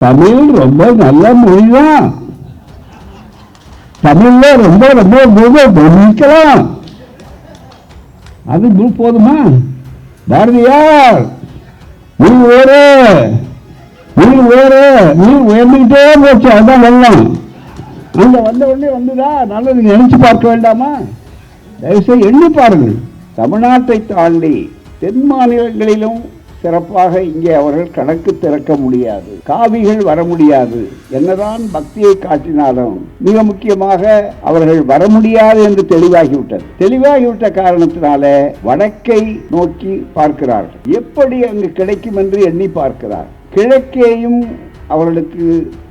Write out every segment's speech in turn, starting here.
தமிழ் ரொம்ப நல்ல மொழிதான். தமிழ்ல ரொம்ப ரொம்ப கவனிக்கலாம். அது போதுமா? பாரதியார் நீ வேறு உயர்ந்துகிட்டே போச்சு. அதான் வெள்ளம் அங்க வந்த உடனே வந்துதா நல்லது நினைச்சு பார்க்க வேண்டாமா? தயவுசெய்து எண்ணி பாருங்கள். தமிழ்நாட்டை தாண்டி தென் மாநிலங்களிலும் சிறப்பாக இங்கே அவர்கள் கணக்கு திறக்க முடியாது. காவிகள் வர முடியாது. என்னதான் பக்தியை காட்டினாலும் மிக முக்கியமாக அவர்கள் வர முடியாது என்று தெளிவாகிவிட்ட காரணத்தினால வடக்கை நோக்கி பார்க்கிறார்கள். எப்படி அங்கு கிடைக்கும் என்று எண்ணி பார்க்கிறார். கிழக்கேயும் அவர்களுக்கு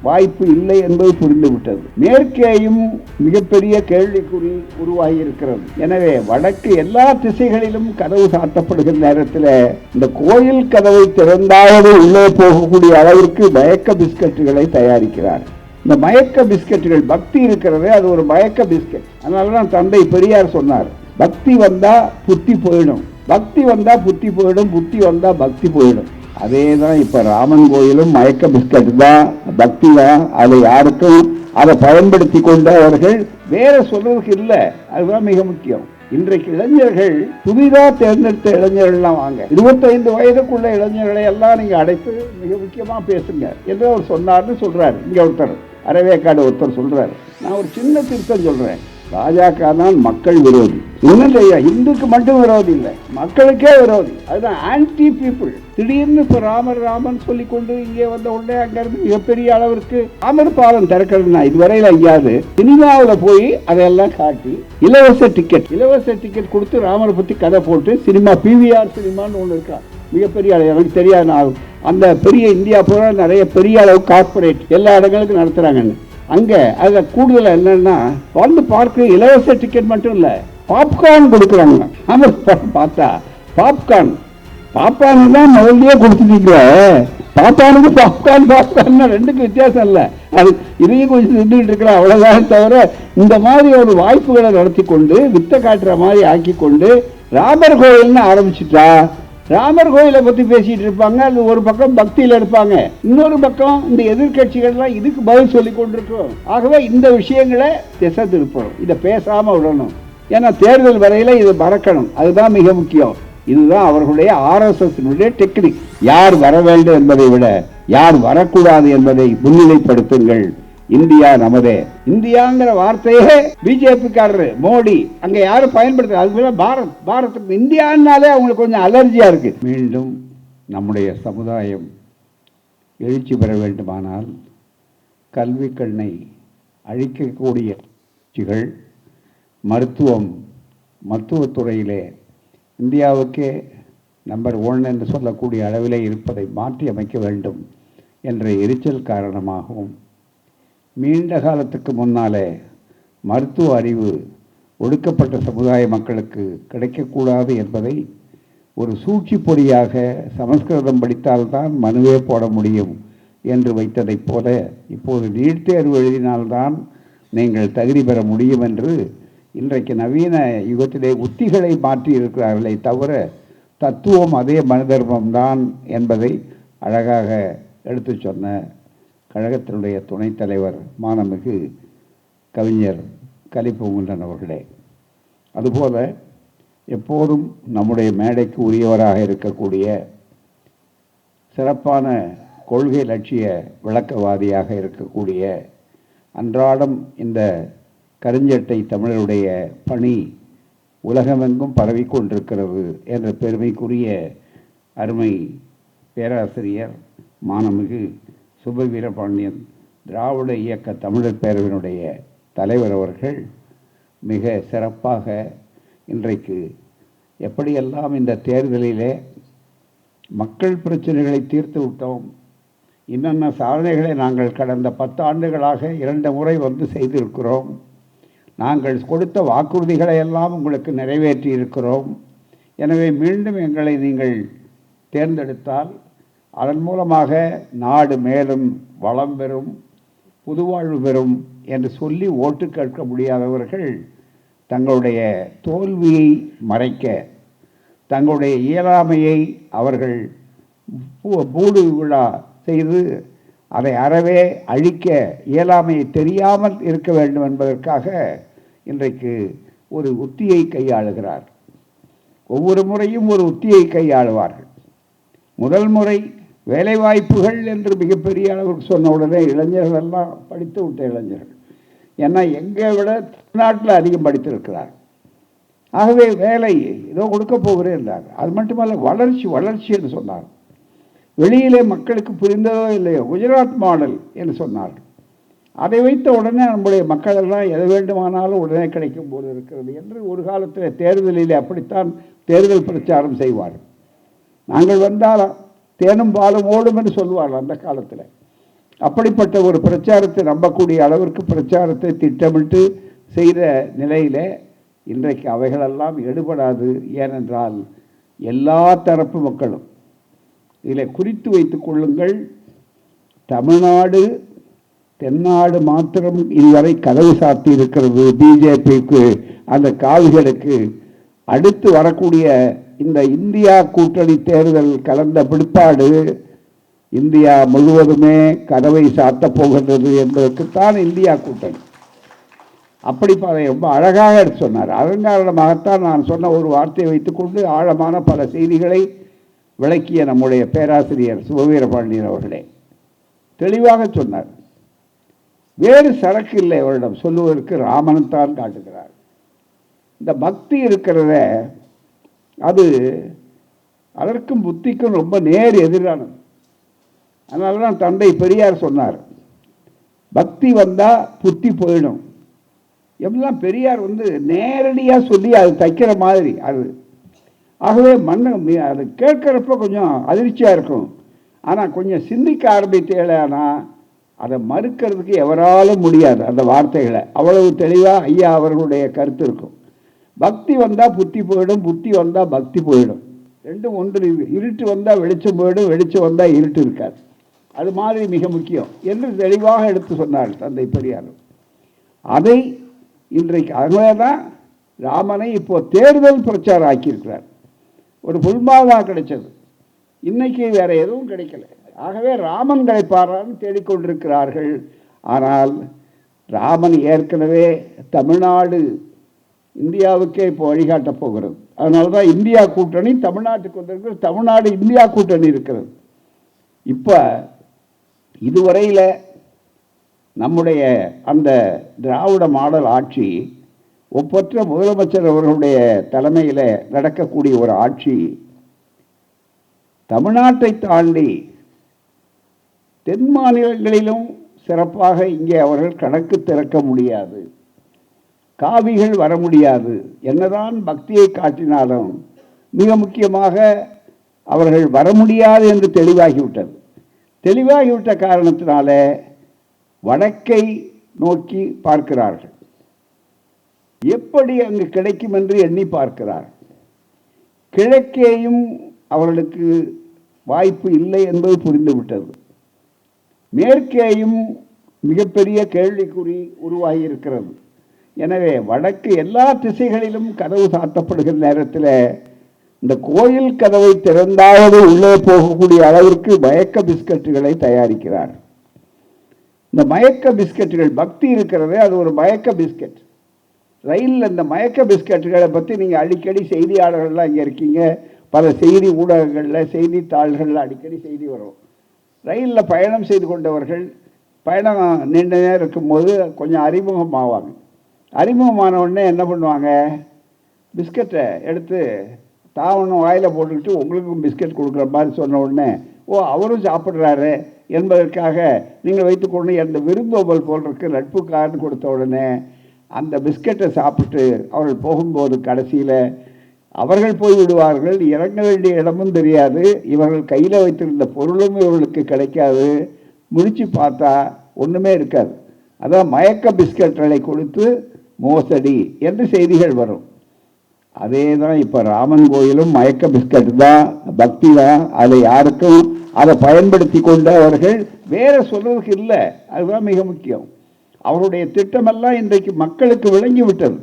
வாய்ப்பு இல்லை என்பது புரிந்துவிட்டது. மேற்கேயும் மிகப்பெரிய கேள்விக்குறி உருவாகி இருக்கிறது. எனவே வடக்கு எல்லா திசைகளிலும் கதவு சாத்தப்படுகிற நேரத்தில் இந்த கோயில் கதவை திறந்தாவது உள்ளே போகக்கூடிய அளவிற்கு மயக்க பிஸ்கட்டுகளை தயாரிக்கிறார். இந்த மயக்க பிஸ்கட்டுகள் பக்தி இருக்கிறது, அது ஒரு மயக்க பிஸ்கட். அதனாலதான் தந்தை பெரியார் சொன்னார், பக்தி வந்தா புத்தி போயிடும், புத்தி வந்தா பக்தி போயிடும். அதே தான் இப்ப ராமன் கோயிலும் மயக்க பிஸ்கட் தான், பக்தி தான். அதை யாருக்கும் அதை பயன்படுத்தி கொண்டு அவர்கள் வேற சொல்றதுக்கு இல்லை. அதுதான் மிக முக்கியம். இன்றைக்கு இளைஞர்கள் புதிதா தேர்ந்தெடுத்த இளைஞர்கள்லாம் வாங்க, 25 வயதுக்குள்ள இளைஞர்களை எல்லாம் நீங்க அடைத்து மிக முக்கியமா பேசுங்க என்று அவர் சொன்னார்னு சொல்றாரு. இங்க ஒருத்தர் அரைவேக்காடு ஒருத்தர் சொல்றாரு. நான் ஒரு சின்ன திருத்தம் சொல்றேன். பாஜக தான் மக்கள் விரோதி. இன்னும் இந்துக்கு மட்டும் விரோதி இல்லை, மக்களுக்கே விரோதி. அதுதான் ஆன்டி பீப்புள். திடீர்னு இப்ப ராமன் சொல்லிக்கொண்டு இங்கே வந்த உடனே அங்கிருந்து மிகப்பெரிய அளவிற்கு ராமர் பாலம் திறக்கிறதுனா இதுவரையில ஐயாது சினிமாவில் போய் அதையெல்லாம் காட்டி இலவச டிக்கெட் கொடுத்து ராமரை பத்தி கதை போட்டு சினிமா பிவிஆர் சினிமான்னு ஒன்று இருக்கா, மிகப்பெரிய அளவு. எனக்கு தெரியாது, அந்த பெரிய இந்தியா பூரா நிறைய பெரிய அளவு கார்பரேட் எல்லா இடங்களுக்கும் நடத்துறாங்கன்னு. அங்க அதுல கூடுதல் என்னன்னா வந்து பார்க்க இலவச டிக்கெட் மட்டும் இல்ல, பாப்கார்ன் கொடுக்குறாங்க. பார்த்தா பாப்கார்ன் தான் முதல்லயே கொடுத்துட்டீங்க. பாப்பானுக்கு பாப்கார்ன் ரெண்டுக்கும் வித்தியாசம் இல்லை. அது இதையும் கொஞ்சம் நின்றுட்டு இருக்கிற அவ்வளவுதான் தவிர இந்த மாதிரி ஒரு வாய்ப்புகளை நடத்தி கொண்டு வித்த காட்டுற மாதிரி ஆக்கி கொண்டு ராமர் கோயில்னு ஆரம்பிச்சுட்டா ராமர் கோயிலை பத்தி பேசிட்டு இருப்பாங்க. அது ஒரு பக்கம் பக்தியில இருப்பாங்க, இன்னொரு பக்கம் இந்த எதிர்கட்சிகள்லாம் இதுக்கு பதில் சொல்லி கொண்டிருக்கிறோம். ஆகவே இந்த விஷயங்களை திசை திருப்பணும், இதை பேசாம விடணும். ஏன்னா தேர்தல் வரையில இது மறக்கணும், அதுதான் மிக முக்கியம். இதுதான் அவர்களுடைய RSS டெக்னிக். யார் வர வேண்டும் என்பதை விட யார் வரக்கூடாது என்பதை முன்னிலைப்படுத்துங்கள். இந்தியா நமதே. இந்தியாங்கிற வார்த்தையே பிஜேபிக்காரரு மோடி அங்க யாரும் பயன்படுத்த, அது பாரத் இந்தியானாலே அவங்களுக்கு கொஞ்சம் அலர்ஜியா இருக்கு. மீண்டும் நம்முடைய சமுதாயம் எழுச்சி பெற வேண்டுமானால் கல்வி கண்ணை அழிக்கக்கூடிய மருத்துவத்துறையிலே இந்தியாவுக்கே நம்பர் 1 என்று சொல்லக்கூடிய அளவிலே இருப்பதை மாற்றி அமைக்க வேண்டும் என்ற எரிச்சல் காரணமாகவும் நீண்ட காலத்துக்கு முன்னாலே மருத்துவ அறிவு ஒடுக்கப்பட்ட சமுதாய மக்களுக்கு கிடைக்கக்கூடாது என்பதை ஒரு சூழ்ச்சி பொறியாக சமஸ்கிருதம் படித்தால்தான் மனுவே போட முடியும் என்று வைத்ததைப் போல இப்போது நீட் தேர்வு எழுதினால்தான் நீங்கள் தகுதி பெற முடியும் என்று இன்றைக்கு நவீன யுகத்திலே உத்திகளை மாற்றி இருக்கிறார்களே தவிர தத்துவம் அதே மனிதர்மம்தான் என்பதை அழகாக எடுத்து சொன்ன கழகத்தினுடைய துணைத் தலைவர் மாண்புமிகு கவிஞர் கலிப்பூங்குன்றன் அவர்களே, அதுபோல எப்போதும் நம்முடைய மேடைக்கு உரியவராக இருக்கக்கூடிய சிறப்பான கொள்கை லட்சிய விளக்கவாதியாக இருக்கக்கூடிய அன்றாடம் இந்த கருஞ்சட்டை தமிழருடைய பணி உலகமெங்கும் பரவிக்கொண்டிருக்கிறது என்ற பெருமைக்குரிய அருமை பேராசிரியர் மாண்புமிகு சுப வீரபாண்டியன் திராவிட இயக்க தமிழர் பேரவையினுடைய தலைவர் அவர்கள் மிக சிறப்பாக இன்றைக்கு எப்படியெல்லாம் இந்த தேர்தலிலே மக்கள் பிரச்சனைகளை தீர்த்து விட்டோம், என்னென்ன சாதனைகளை நாங்கள் கடந்த 10 ஆண்டுகளாக 2 முறை வந்து செய்திருக்கிறோம், நாங்கள் கொடுத்த வாக்குறுதிகளை எல்லாம் உங்களுக்கு நிறைவேற்றி இருக்கிறோம், எனவே மீண்டும் எங்களை நீங்கள் தேர்ந்தெடுத்தால் அதன் மூலமாக நாடு மேலும் வளம் பெறும், புதுவாழ்வு பெறும் என்று சொல்லி ஓட்டு கேட்க முடியாதவர்கள் தங்களுடைய தோல்வியை மறைக்க, தங்களுடைய இயலாமையை அவர்கள் பூடு விழா செய்து அதை அறவே அழிக்க இயலாமையை தெரியாமல் இருக்க வேண்டும் என்பதற்காக இன்றைக்கு ஒரு உத்தியை கையாளுகிறார். ஒவ்வொரு முறையும் ஒரு உத்தியை கையாளுவார்கள். முதல் முறை வேலைவாய்ப்புகள் என்று மிகப்பெரிய அளவுக்கு சொன்ன உடனே இளைஞர்கள் எல்லாம் படித்து விட்ட இளைஞர்கள், ஏன்னா எங்களை விட தமிழ்நாட்டில் அதிகம் படித்திருக்கிறார். ஆகவே வேலை ஏதோ கொடுக்க போகிறேன் என்றார். அது மட்டுமல்ல, வளர்ச்சி வளர்ச்சி என்று சொன்னார். வெளியிலே மக்களுக்கு புரிந்ததோ இல்லையோ குஜராத் மாடல் என்று சொன்னார்கள். அதை வைத்த உடனே நம்முடைய மக்கள் எல்லாம் எது வேண்டுமானாலும் உடனே கிடைக்கும் போது இருக்கிறது என்று ஒரு காலத்தில் தேர்தலிலே அப்படித்தான் தேர்தல் பிரச்சாரம் செய்வார்கள். நாங்கள் வந்தால் தேனும் பாலும் ஓடும் என்று சொல்வார்கள் அந்த காலத்தில். அப்படிப்பட்ட ஒரு பிரச்சாரத்தை நம்பக்கூடிய அளவிற்கு பிரச்சாரத்தை திட்டமிட்டு செய்த நிலையில் இன்றைக்கு அவைகளெல்லாம் எடுபடாது. ஏனென்றால் எல்லா தரப்பு மக்களும் இதில் குறித்து வைத்துக் கொள்ளுங்கள், தமிழ்நாடு தென்னாடு மாத்திரம் இதுவரை கதவு சாத்தி இருக்கிறது பிஜேபிக்கு, அந்த காவிகளுக்கு. அடுத்து வரக்கூடிய இந்த இந்தியா கூட்டணி தேர்தல் கலந்த பிற்பாடு இந்தியா முழுவதுமே கதவை சாத்தப் போகின்றது என்பதற்குத்தான் இந்தியா கூட்டணி. அப்படி அதை ரொம்ப அழகாக எடுத்து சொன்னார். அதன் காரணமாகத்தான் நான் சொன்ன ஒரு வார்த்தையை வைத்துக்கொண்டு ஆழமான பல செய்திகளை விளக்கிய நம்முடைய பேராசிரியர் சிவவீரபாண்டியன் அவர்களே தெளிவாக சொன்னார். வேறு சரக்கு இல்லை அவரிடம் சொல்லுவதற்கு. ராமன் தான் காட்டுகிறார். இந்த பக்தி இருக்கிறத அது அதற்கும் புத்திக்கும் ரொம்ப நேர் எதிரானது. அதனால தான் தந்தை பெரியார் சொன்னார், பக்தி வந்தால் புத்தி போயிடும். எல்லாம் பெரியார் நேரடியாக சொல்லி அது தைக்கிற மாதிரி அது. ஆகவே அது கேட்குறப்ப கொஞ்சம் அதிர்ச்சியாக இருக்கும். ஆனால் கொஞ்சம் சிந்திக்க ஆரம்பித்தேனா அதை மறுக்கிறதுக்கு எவராலும் முடியாது. அந்த வார்த்தைகளை அவ்வளவு தெளிவாக ஐயா அவர்களுடைய கருத்து இருக்கும். பக்தி வந்தால் புத்தி போயிடும், புத்தி வந்தால் பக்தி போயிடும். ரெண்டும் ஒன்று. இருட்டு வந்தால் வெளிச்சம் போயிடும், வெளிச்சம் வந்தால் இருட்டு இருக்காது. அது மாதிரி மிக முக்கியம் என்று தெளிவாக எடுத்து சொன்னார் தந்தை பெரியார். அதை இன்றைக்கு அதனால தான் ராமனை இப்போ தேர்தல் பிரச்சாரம் ஆக்கியிருக்கிறார். ஒரு புல்மாவா கிடைச்சது, இன்னைக்கு வேற எதுவும் கிடைக்கல. ஆகவே ராமன் கிடைப்பாரான்னு தேடிக்கொண்டிருக்கிறார்கள். ஆனால் ராமன் ஏற்கனவே தமிழ்நாடு இந்தியாவுக்கே இப்போ வழிகாட்டப் போகிறது. அதனால தான் இந்தியா கூட்டணி தமிழ்நாட்டுக்கு வந்திருக்கிறது. தமிழ்நாடு இந்தியா கூட்டணி இருக்கிறது. இப்போ இதுவரையில் நம்முடைய அந்த திராவிட மாடல் ஆட்சி ஒப்பற்ற முதலமைச்சர் அவர்களுடைய தலைமையில் நடக்கக்கூடிய ஒரு ஆட்சி தமிழ்நாட்டை தாண்டி தென் மாநிலங்களிலும் சிறப்பாக இங்கே அவர்கள் கணக்கு திறக்க முடியாது. காவிகள் வர முடியாது. என்னதான் பக்தியை காட்டினாலும் மிக முக்கியமாக அவர்கள் வர முடியாது என்று தெளிவாகிவிட்டது. தெளிவாகிவிட்ட காரணத்தினால வடக்கை நோக்கி பார்க்கிறார்கள். எப்படி அங்கு கிடைக்கும் என்று எண்ணி பார்க்கிறார். கிழக்கேயும் அவர்களுக்கு வாய்ப்பு இல்லை என்பது புரிந்துவிட்டது. மேற்கேயும் மிகப்பெரிய கேள்விக்குறி உருவாகி இருக்கிறது. எனவே வடக்கு எல்லா திசைகளிலும் கதவு சாத்தப்படுகிற நேரத்தில் இந்த கோயில் கதவை திறந்தாவது உள்ளே போகக்கூடிய அளவிற்கு மயக்க பிஸ்கட்டுகளை தயாரிக்கிறார். இந்த மயக்க பிஸ்கட்டுகள் பக்தி இருக்கிறது, அது ஒரு மயக்க பிஸ்கட். ரயிலில் இந்த மயக்க பிஸ்கட்டுகளை பற்றி நீங்கள் அடிக்கடி செய்தியாளர்கள்லாம் இங்கே இருக்கீங்க, பல செய்தி ஊடகங்களில் செய்தித்தாள்களில் அடிக்கடி செய்தி வரும். ரயிலில் பயணம் செய்து கொண்டவர்கள் பயணம் நீண்ட நேரம் இருக்கும்போது கொஞ்சம் அறிமுகமாவாங்க. அறிமுகமான உடனே என்ன பண்ணுவாங்க, பிஸ்கட்டை எடுத்து தாவணும் வாயில் போட்டுக்கிட்டு உங்களுக்கும் பிஸ்கட் கொடுக்குற மாதிரி சொன்ன உடனே, ஓ அவரும் சாப்பிட்றாரு என்பதற்காக நீங்கள் வைத்துக்கொண்டு அந்த விருந்தோம்பல் போல் இருக்கு நட்புக்காரன்னு கொடுத்த உடனே அந்த பிஸ்கட்டை சாப்பிட்டு அவர்கள் போகும்போது கடைசியில் அவர்கள் போய்விடுவார்கள். இறங்க வேண்டிய இடமும் தெரியாது, இவர்கள் கையில் வைத்திருந்த பொருளும் இவர்களுக்கு கிடைக்காது. முடித்து பார்த்தா ஒன்றுமே இருக்காது. அதான் மயக்க பிஸ்கட்களை கொடுத்து மோசடி என்று செய்திகள் வரும். அதே தான் இப்போ ராமன் கோயிலும் மயக்க பிஸ்கட் தான், பக்தி தான். அதை யாருக்கும் அதை பயன்படுத்தி கொண்டு அவர்கள் வேற சொல்றதுக்கு இல்லை. அதுதான் மிக முக்கியம். அவருடைய திட்டமெல்லாம் இன்றைக்கு மக்களுக்கு விளங்கிவிட்டது.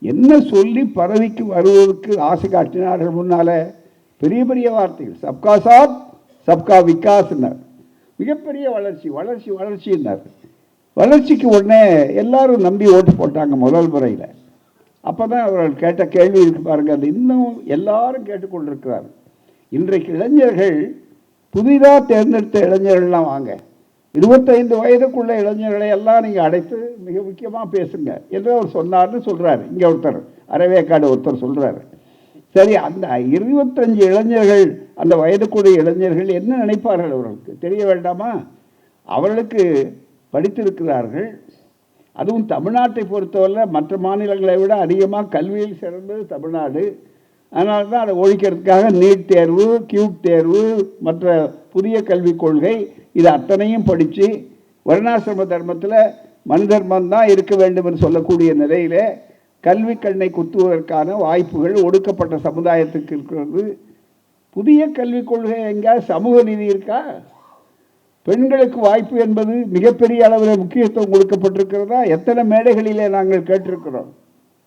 என்ன சொல்லி பதவிக்கு வருவதற்கு ஆசை காட்டினார்கள் முன்னால பெரிய பெரிய வார்த்தைகள், சப்கா சாத் சப்கா விகாஸ்னர். மிகப்பெரிய வளர்ச்சி வளர்ச்சி வளர்ச்சின்னார். வளர்ச்சிக்கு உடனே எல்லாரும் நம்பி ஓட்டு போட்டாங்க முதல் முறையில். அப்போ தான் அவர்கள் கேட்ட கேள்வி இருக்கு பாருங்கள், அது இன்னும் எல்லாரும் கேட்டுக்கொண்டிருக்கிறார். இன்றைக்கு இளைஞர்கள் புதிதாக தேர்ந்தெடுத்த இளைஞர்கள்லாம் வாங்க, 25 வயதுக்குள்ள இளைஞர்களை எல்லாம் நீங்கள் அடைத்து மிக முக்கியமாக பேசுங்க என்று அவர் சொன்னார்னு சொல்கிறார். இங்கே ஒருத்தர் அரைவேக்காடு ஒருத்தர் சொல்கிறார். சரி, அந்த 25 இளைஞர்கள், அந்த வயதுக்குடைய இளைஞர்கள் என்ன நினைப்பார்கள்? அவர்களுக்கு தெரிய வேண்டாமா? அவர்களுக்கு படித்திருக்கிறார்கள். அதுவும் தமிழ்நாட்டை பொறுத்தவரை மற்ற மாநிலங்களை விட அதிகமாக கல்வியில் சிறந்தது தமிழ்நாடு. அதனால தான் அதை ஒழிக்கிறதுக்காக நீட் தேர்வு, கியூட் தேர்வு, மற்ற புதிய கல்விக் கொள்கை, இது அத்தனையும் படித்து வர்ணாசிரம தர்மத்தில் மனு தர்மம் தான் இருக்க வேண்டும் என்று சொல்லக்கூடிய நிலையிலே கல்வி கண்ணை குத்துவதற்கான வாய்ப்புகள் ஒடுக்கப்பட்ட சமுதாயத்துக்கு இருக்கிறது. புதிய கல்விக் கொள்கை எங்கேயாவது சமூக நீதி இருக்கா? பெண்களுக்கு வாய்ப்பு என்பது மிகப்பெரிய அளவில் முக்கியத்துவம் கொடுக்கப்பட்டிருக்கிறதா? எத்தனை மேடைகளிலே நாங்கள் கேட்டிருக்கிறோம்.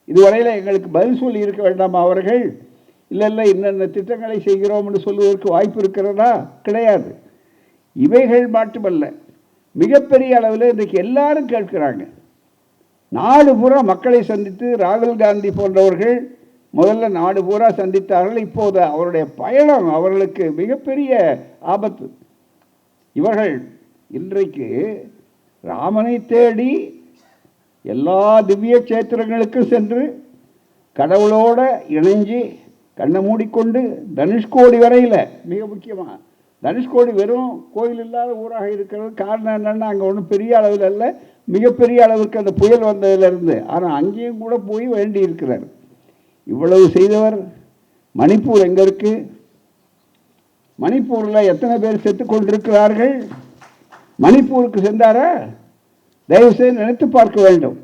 இதுவரையில் எங்களுக்கு பதில் சொல்லி இருக்க வேண்டாமா அவர்கள்? இல்லை இன்னென்ன திட்டங்களை செய்கிறோம் என்று சொல்வதற்கு வாய்ப்பு இருக்கிறதா? கிடையாது. இவைகள் மட்டுமல்ல, மிகப்பெரிய அளவில் இன்றைக்கு எல்லாரும் கேட்கிறாங்க. நாடு பூரா மக்களை சந்தித்து ராகுல் காந்தி போன்றவர்கள் முதல்ல நாடு பூரா சந்தித்தார்கள். இப்போது அவருடைய பயணம் அவர்களுக்கு மிகப்பெரிய ஆபத்து. இவர்கள் இன்றைக்கு ராமனை தேடி எல்லா திவ்ய கஷேத்திரங்களுக்கும் சென்று கடவுளோட இணைஞ்சி கண்ணை மூடிக்கொண்டு தனுஷ்கோடி வரையில், மிக முக்கியமாக தனுஷ்கோடி வெறும் கோயில் இல்லாத ஊராக இருக்கிறது. காரணம் என்னென்னா, அங்கே ஒன்றும் பெரிய அளவில் இல்லை, மிகப்பெரிய அளவுக்கு அந்த புயல் வந்ததிலிருந்து. ஆனால் அங்கேயும் கூட போய் வேண்டி இருக்கிறார். இவ்வளவு செய்தவர். மணிப்பூர் எங்கே இருக்கு? மணிப்பூரில் எத்தனை பேர் செத்து கொண்டிருக்கிறார்கள்? மணிப்பூருக்கு சென்றாரா? தயவுசெய்து நினைத்து பார்க்க வேண்டும்.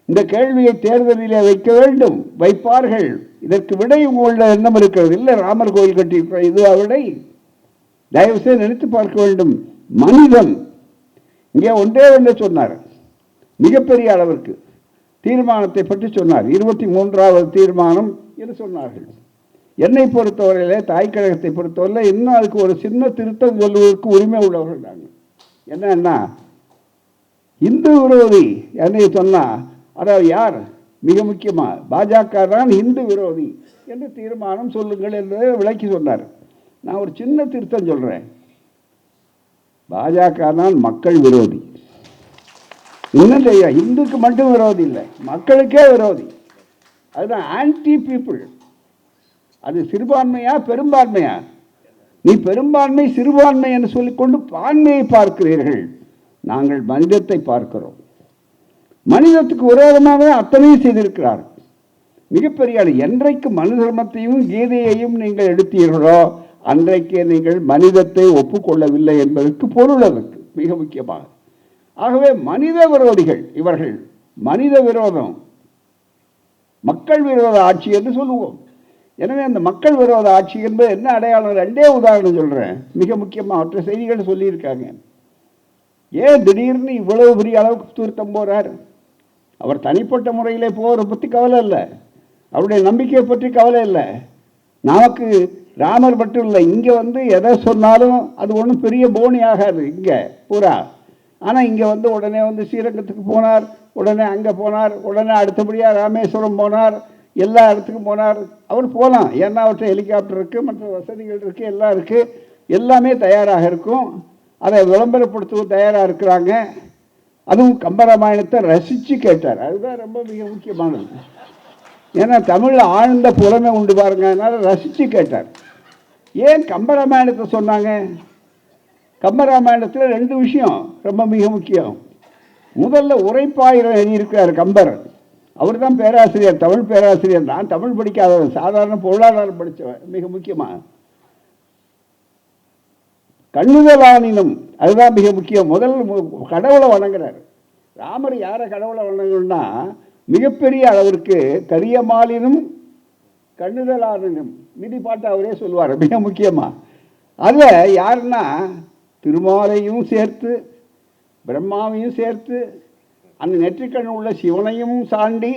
இந்த கேள்வியை தேர்தலில் வைக்க வேண்டும், வைப்பார்கள். இதற்கு விடை உங்களோட எண்ணம் இருக்கிறது. இல்லை, ராமர் கோயில் கட்டியிருக்கிற இதுவா விடை? தயவுசெய்து நினைத்து பார்க்க வேண்டும். மனிதன் இங்கே ஒன்றே சொன்னார், மிகப்பெரிய அளவிற்கு தீர்மானத்தை பற்றி சொன்னார். 23வது தீர்மானம் என்று சொன்னார்கள். என்னை பொறுத்தவரையிலே, தாய் கழகத்தை பொறுத்தவரையில் இன்னும் அதுக்கு ஒரு சின்ன திருத்தம் சொல்வதற்கு உரிமை உள்ளவர்கள் நாங்கள். என்னன்னா, இந்து விரோதி என்னை சொன்னால், அதாவது யார்? மிக முக்கியமாக பாஜக தான் இந்து விரோதி என்று தீர்மானம் சொல்லுங்கள் என்று விளக்கி சொன்னார். நான் ஒரு சின்ன திருத்தம் சொல்கிறேன், பாஜக தான் மக்கள் விரோதி. இன்னும் இல்லையா, இந்துக்கு மட்டும் விரோதி இல்லை, மக்களுக்கே விரோதி. அதுதான் ஆன்டி பீப்புள். அது சிறுபான்மையா பெரும்பான்மையா? நீ பெரும்பான்மை சிறுபான்மை என்று சொல்லிக்கொண்டு பான்மையை பார்க்கிறீர்கள். நாங்கள் மனிதத்தை பார்க்கிறோம். மனிதத்துக்கு விரோதமாக அத்தனையும் செய்திருக்கிறார். மிகப்பெரிய ஆள். என்றைக்கு மனு தர்மத்தையும் கீதையையும் நீங்கள் எடுத்தீர்களோ அன்றைக்கே நீங்கள் மனிதத்தை ஒப்புக்கொள்ளவில்லை என்பதற்கு பொருள் அதற்கு மிக முக்கியமாக. ஆகவே மனித விரோதிகள் இவர்கள். மனித விரோதம், மக்கள் விரோத ஆட்சி என்று சொல்லுவோம். எனவே அந்த மக்கள் விரோத ஆட்சி என்பது என்ன அடையாளம்? ரெண்டே உதாரணம் சொல்கிறேன், மிக முக்கியமாக. மற்ற செய்திகள் சொல்லியிருக்காங்க. ஏன் திடீர்னு இவ்வளவு பெரிய அளவுக்கு திருத்தம் போகிறார்? அவர் தனிப்பட்ட முறையிலே போகிறத பற்றி கவலை இல்லை, அவருடைய நம்பிக்கையை பற்றி கவலை இல்லை. நமக்கு ராமர் மட்டும் இல்லை, இங்கே வந்து எதை சொன்னாலும் அது ஒன்றும் பெரிய போனி ஆகாது இங்கே பூரா. ஆனால் இங்கே வந்து உடனே வந்து ஸ்ரீரங்கத்துக்கு போனார், உடனே அங்கே போனார், உடனே அடுத்தபடியாக ராமேஸ்வரம் போனார், எல்லா இடத்துக்கும் போனார். அவர் போகலாம், ஏன்னா அவர்கிட்ட ஹெலிகாப்டர் இருக்குது, மற்ற வசதிகள் இருக்குது, எல்லாம் இருக்குது, எல்லாமே தயாராக இருக்கும். அதை விளம்பரப்படுத்தவும் தயாராக இருக்கிறாங்க. அதுவும் கம்பராமாயணத்தை ரசித்து கேட்டார். அதுதான் ரொம்ப மிக முக்கியமானது. ஏன்னா தமிழில் ஆழ்ந்த புலமை உண்டு பாருங்க, அதனால் ரசித்து கேட்டார். ஏன் கம்பராமாயணத்தை சொன்னாங்க? கம்பராமாயணத்தில் 2 விஷயம் ரொம்ப மிக முக்கியம். முதல்ல உரைப்பாயிரம் எழுதியிருக்கிறார் கம்பர். அவர் தான் பேராசிரியர், தமிழ் பேராசிரியர். நான் தமிழ் படிக்காதவன், சாதாரண பொருளாதாரம் படித்தவன். மிக முக்கியமாக கண்ணுதலானினும், அதுதான் மிக முக்கியம். முதல் கடவுளை வணங்குறார். ராமர் யாரை கடவுளை வணங்கணும்னா, மிகப்பெரிய அளவிற்கு கரியமாலினும் கண்ணுதலானினும் மிதி பாட்டு அவரே சொல்லுவார் மிக முக்கியமாக. அதில் யாருன்னா திருமாலையும் சேர்த்து பிரம்மாவையும் சேர்த்து அந்த நெற்றிக்கண் உள்ள சிவனையும் சாண்டி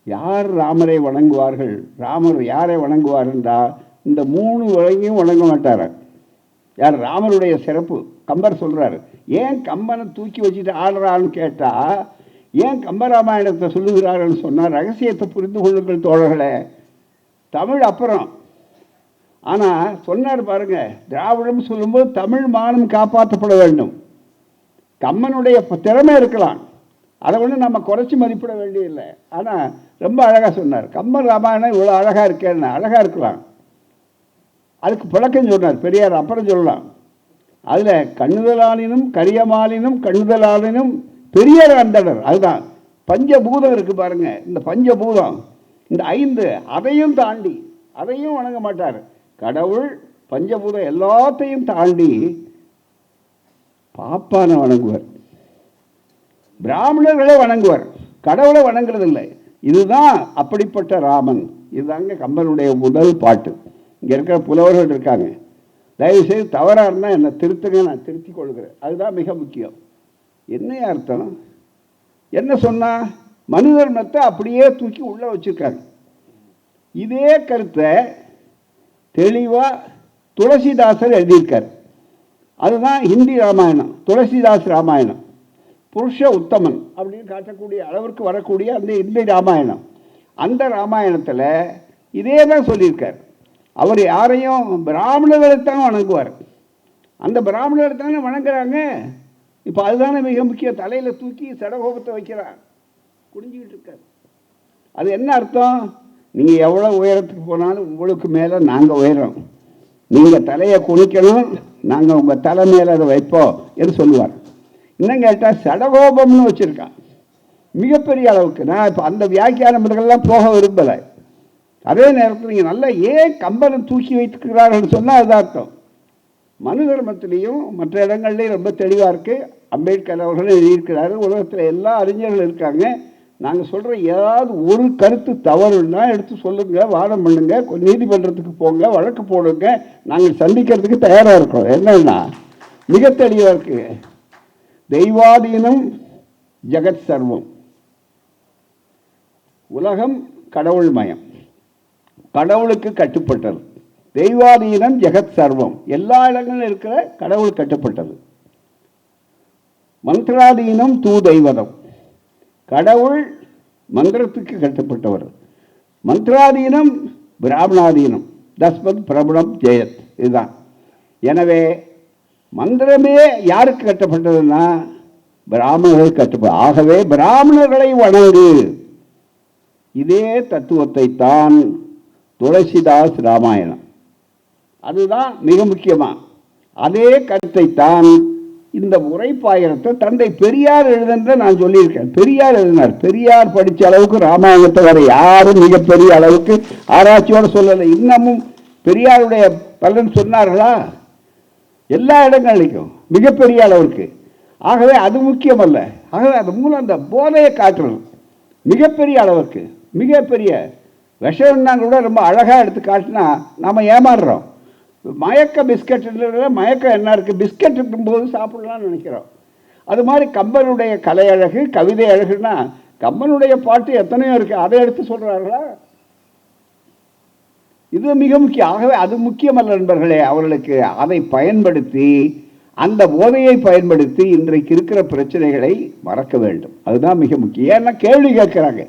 யார் ராமரை வணங்குவார்கள்? ராமர் யாரை வணங்குவார் என்றால் இந்த 3 வழங்கியும் வணங்க மாட்டார். யார்? ராமருடைய சிறப்பு கம்பர் சொல்றாரு. ஏன் கம்பனை தூக்கி வச்சுட்டு ஆடுறான்னு கேட்டா, ஏன் கம்பராமாயணத்தை சொல்லுகிறார்கள் சொன்னால், ரகசியத்தை புரிந்து கொள்ளுங்கள் தோழர்களே. தமிழ் அப்புறம், ஆனால் சொன்னார் பாருங்க, திராவிடம் சொல்லும்போது தமிழ் மானம் காப்பாற்றப்பட வேண்டும். கம்பனுடைய திறமை இருக்கலாம், அதை ஒன்று நம்ம குறைச்சி மதிப்பிட வேண்டியதில்லை. ஆனால் ரொம்ப அழகாக சொன்னார். கம்பன் ராமாயணம் இவ்வளோ அழகாக இருக்கேன்னு, அழகாக இருக்கலாம், அதுக்கு விளக்கம் சொன்னார் பெரியார். அப்புறம் சொல்லலாம், அதில் கண்ணுதலானினும் கரியமாலினும் கண்ணுதலானினும் பெரியார் அந்தனர். அதுதான் பஞ்சபூதம் இருக்கு பாருங்க. இந்த பஞ்சபூதம், இந்த 5 அதையும் தாண்டி, அதையும் வணங்க மாட்டார் கடவுள். பஞ்சபூதம் எல்லாத்தையும் தாண்டி பாப்பான வணங்குவார், பிராமணர்களை வணங்குவார், கடவுளை வணங்குறது இல்லை. இதுதான் அப்படிப்பட்ட ராமன். இதுதாங்க கம்பனுடைய முதல் பாட்டு. இங்கே இருக்கிற புலவர்கள் இருக்காங்க, தயவுசெய்து தவறாக இருந்தால் என்னை திருத்துங்க, நான் திருத்திக் கொள்கிறேன். அதுதான் மிக முக்கியம். என்ன அர்த்தம்? என்ன சொன்னா, மனிதர் மத்தை அப்படியே தூக்கி உள்ள வச்சிருக்காங்க. இதே கருத்தை தெளிவாக துளசிதாசர் எழுதியிருக்கார். அதுதான் ஹிந்தி ராமாயணம், துளசிதாஸ் ராமாயணம். புருஷ உத்தமன் அப்படின்னு காட்டக்கூடிய அளவிற்கு வரக்கூடிய அந்த ஹிந்தி ராமாயணம். அந்த ராமாயணத்தில் இதே தான் சொல்லியிருக்கார். அவர் யாரையும் பிராமணர்களைத்தான் வணங்குவார். அந்த பிராமணரை தானே வணங்குறாங்க. இப்போ அதுதானே மிக முக்கியம். தலையில் தூக்கி சடகோபத்தை வைக்கிறார், குடிஞ்சிக்கிட்டு இருக்கார். அது என்ன அர்த்தம்? நீங்கள் எவ்வளோ உயரத்துக்கு போனாலும் உங்களுக்கு மேலே நாங்கள் உயரோம், நீங்கள் தலையை குனிக்கணும், நாங்கள் உங்கள் தலை மேலே அதை வைப்போம் என்று சொல்லுவார். இன்னும் கேட்டால் சடகோபம்னு வச்சுருக்கான் மிகப்பெரிய அளவுக்கு. நான் இப்போ அந்த வியாக்கியானங்கள்லாம் போக விரும்பலை. அதே நேரத்தில் நீங்கள் நல்லா ஏன் கம்பனை தூக்கி வைத்துக்கிறார்கள் சொன்னால் அது அர்த்தம். மனு தர்மத்திலையும் மற்ற இடங்கள்லையும் ரொம்ப தெளிவாக இருக்குது. அம்பேத்கர் அவர்களும் எழுதியிருக்கிறாரு. உலகத்தில் எல்லா அறிஞர்கள் இருக்காங்க. நாங்கள் சொல்கிற ஏதாவது ஒரு கருத்து தவறுன்னா எடுத்து சொல்லுங்கள், வாதம் பண்ணுங்கள், நீதிமன்றத்துக்கு போங்க, வழக்கு போடுங்க, நாங்கள் சந்திக்கிறதுக்கு தயாராக இருக்கோம். என்னன்னா மிக தெளிவாக இருக்குது. தெய்வாதீனம் ஜெகத் சர்வம். உலகம் கடவுள் மயம், கடவுளுக்கு கட்டுப்பட்டது. தெய்வாதீனம் ஜெகத் சர்வம், எல்லா இடங்களிலும் இருக்கிற கடவுள் கட்டுப்பட்டது. மந்திராதீனம் தூ தெய்வதம், கடவுள் மந்திரத்துக்கு கட்டுப்பட்டவர். மந்திராதீனம் பிராமணாதீனம், தஸ்மத் பிரபணம் ஜெயத். இதுதான். எனவே மந்திரமே யாருக்கு கட்டப்பட்டதுன்னா பிராமணர்கள் கட்டுப்பட. ஆகவே பிராமணர்களை வணங்கு. இதே தத்துவத்தை தான் துளசிதாஸ் ராமாயணம், அதுதான் மிக முக்கியமாக. அதே கருத்தை தான் இந்த உரைப்பாயிரத்தை தந்தை பெரியார் எழுதுன்ற நான் சொல்லியிருக்கேன். பெரியார் எழுதினார். பெரியார் படித்த அளவுக்கு ராமாயணத்தை வர யாரும் மிகப்பெரிய அளவுக்கு ஆராய்ச்சியோடு சொல்லலை. இன்னமும் பெரியாருடைய பலன் சொன்னார்களா? எல்லா இடங்கள்லையும் மிகப்பெரிய அளவுக்கு. ஆகவே அது முக்கியமல்ல. ஆகவே அது மூலம் அந்த போதையை காட்டுறது மிகப்பெரிய அளவுக்கு. மிகப்பெரிய விஷம்னா கூட ரொம்ப அழகாக எடுத்து காட்டினா நாம் ஏமாறுறோம். மயக்க பிஸ்கட், மயக்கம் என்ன இருக்குது, பிஸ்கட் இருக்கும்போது சாப்பிடலாம்னு நினைக்கிறோம். அது மாதிரி கம்பனுடைய கலை அழகு, கவிதை அழகுன்னா கம்பனுடைய பாட்டு எத்தனையோ இருக்குது, அதை எடுத்து சொல்கிறார்களா? இது மிக முக்கியம். ஆகவே அது முக்கியமல்ல நண்பர்களே. அவர்களுக்கு அதை பயன்படுத்தி, அந்த போதையை பயன்படுத்தி இன்றைக்கு இருக்கிற பிரச்சனைகளை மறக்க வேண்டும். அதுதான் மிக முக்கியம். ஏன்னா கேள்வி கேட்குறாங்க,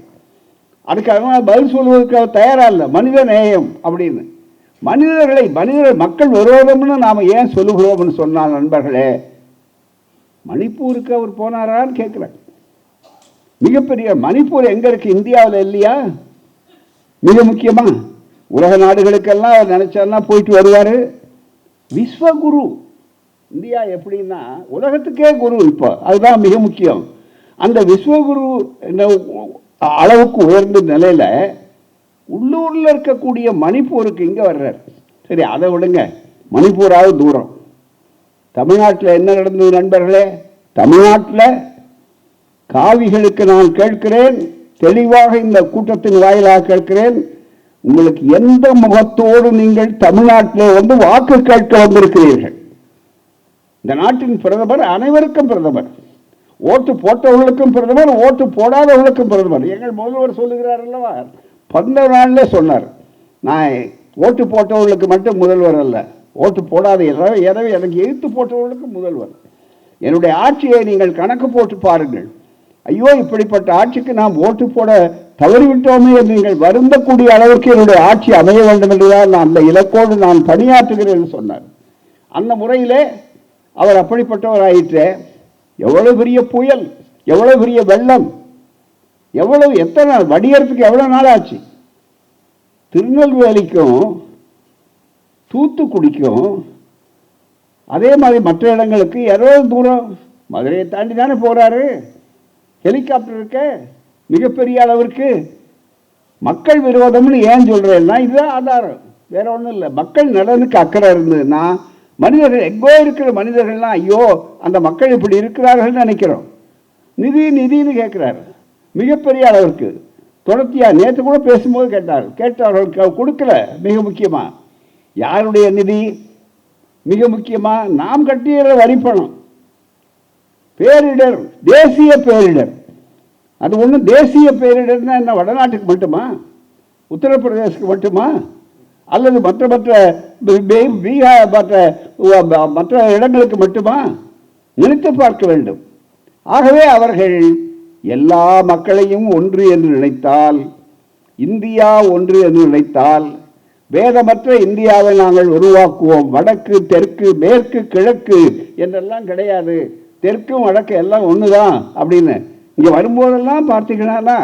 அதுக்காக பதில் சொல்வதற்கு அவர் தயாராக இல்லை. மனித நேயம் அப்படின்னு மனிதர்கள் மக்கள் விரோதம்னு நாம் ஏன் சொல்லுகிறோம்னு சொன்னால் நண்பர்களே, மணிப்பூருக்கு அவர் போனாரான்னு கேட்குறாங்க. மிகப்பெரிய மணிப்பூர் எங்கே இருக்குது? இந்தியாவில் இல்லையா? மிக முக்கியமாக உலக நாடுகளுக்கெல்லாம் அவர் நினைச்சார்னா போயிட்டு வருவார். விஸ்வகுரு இந்தியா எப்படின்னா உலகத்துக்கே குரு. இப்போ அதுதான் மிக முக்கியம். அந்த விஸ்வகுரு அளவுக்கு உயர்ந்த நிலையில் உள்ளூரில் இருக்கக்கூடிய மணிப்பூருக்கு இங்கே வர்றார். சரி, அதை விடுங்க, மணிப்பூராவது தூரம். தமிழ்நாட்டில் என்ன நடந்தது நண்பர்களே? தமிழ்நாட்டில் காவிகளுக்கு நான் கேட்கிறேன், தெளிவாக இந்த கூட்டத்தின் வாயிலாக கேட்கிறேன், உங்களுக்கு எந்த முகத்தோடு நீங்கள் தமிழ்நாட்டில் வந்து வாக்கு கேட்க வந்திருக்கிறீர்கள்? இந்த நாட்டின் பிரதமர் அனைவருக்கும் பிரதமர், ஓட்டு போட்டவர்களுக்கும் பிரதமர், ஓட்டு போடாதவர்களுக்கும் பிரதமர். எங்கள் முதல்வர் சொல்லுகிறார் அல்லவா, 15 நாள்ல சொன்னார், நான் ஓட்டு போட்டவர்களுக்கு மட்டும் முதல்வர் அல்ல, ஓட்டு போடாத. எனவே எனக்கு எதிர்த்து போட்டவர்களுக்கு முதல்வர். என்னுடைய ஆட்சியை நீங்கள் கணக்கு போட்டு பாருங்கள். ஐயோ, இப்படிப்பட்ட ஆட்சிக்கு நாம் ஓட்டு போட தவறிவிட்டோமே என்று நீங்கள் வருந்தக்கூடிய அளவிற்கு என்னுடைய ஆட்சி அமைய வேண்டும் என்றுதான் நான் அந்த இலக்கோடு நான் பணியாற்றுகிறேன் என்று சொன்னார். அந்த முறையிலே அவர் அப்படிப்பட்டவராயிற்றே. எவ்வளவு பெரிய புயல், எவ்வளவு பெரிய வெள்ளம், எவ்வளவு எத்தனை நாள் வடிகிறதுக்கு எவ்வளவு நாள் ஆச்சு. திருநெல்வேலிக்கும் தூத்துக்குடிக்கும் அதே மாதிரி மற்ற இடங்களுக்கு எவ்வளவு தூரம், மதுரையை தாண்டி தானே போறாரு. ஹெலிகாப்டர் இருக்க மிகப்பெரிய அளவிற்கு. மக்கள் விரோதம்னு ஏன் சொல்றேன்னா இதுதான் ஆதாரம், வேற ஒன்றும் இல்லை. மக்கள் நலனுக்கு அக்கறை இருந்ததுன்னா மனிதர்கள் எங்கோ இருக்கிற மனிதர்கள்லாம் ஐயோ அந்த மக்கள் இப்படி இருக்கிறார்கள் நினைக்கிறோம். நிதின்னு கேட்கிறாரு மிகப்பெரிய அளவிற்கு. தொடர்ச்சியா நேற்று கூட பேசும்போது கேட்டவர்களுக்கு கொடுக்கல. மிக முக்கியமா யாருடைய நிதி? மிக முக்கியமா நாம் கட்டிய வரிப்பணம். பேரிடர், தேசிய பேரிடர். அது ஒன்றும் தேசிய பேரிடர்னா என்ன வடநாட்டுக்கு மட்டுமா, உத்தரப்பிரதேசத்துக்கு மட்டுமா, அல்லது மற்ற பீகார் மற்ற இடங்களுக்கு மட்டுமா? நினைத்து பார்க்க வேண்டும். ஆகவே அவர்கள் எல்லா மக்களையும் ஒன்று என்று நினைத்தால், இந்தியா ஒன்று என்று நினைத்தால், வேதமற்ற இந்தியாவை நாங்கள் உருவாக்குவோம். வடக்கு தெற்கு மேற்கு கிழக்கு என்றெல்லாம் கிடையாது. தெற்கும் வடக்கு எல்லாம் ஒண்ணுதான் அப்படின்னு இங்க வரும்போதெல்லாம் பார்த்தீங்கன்னா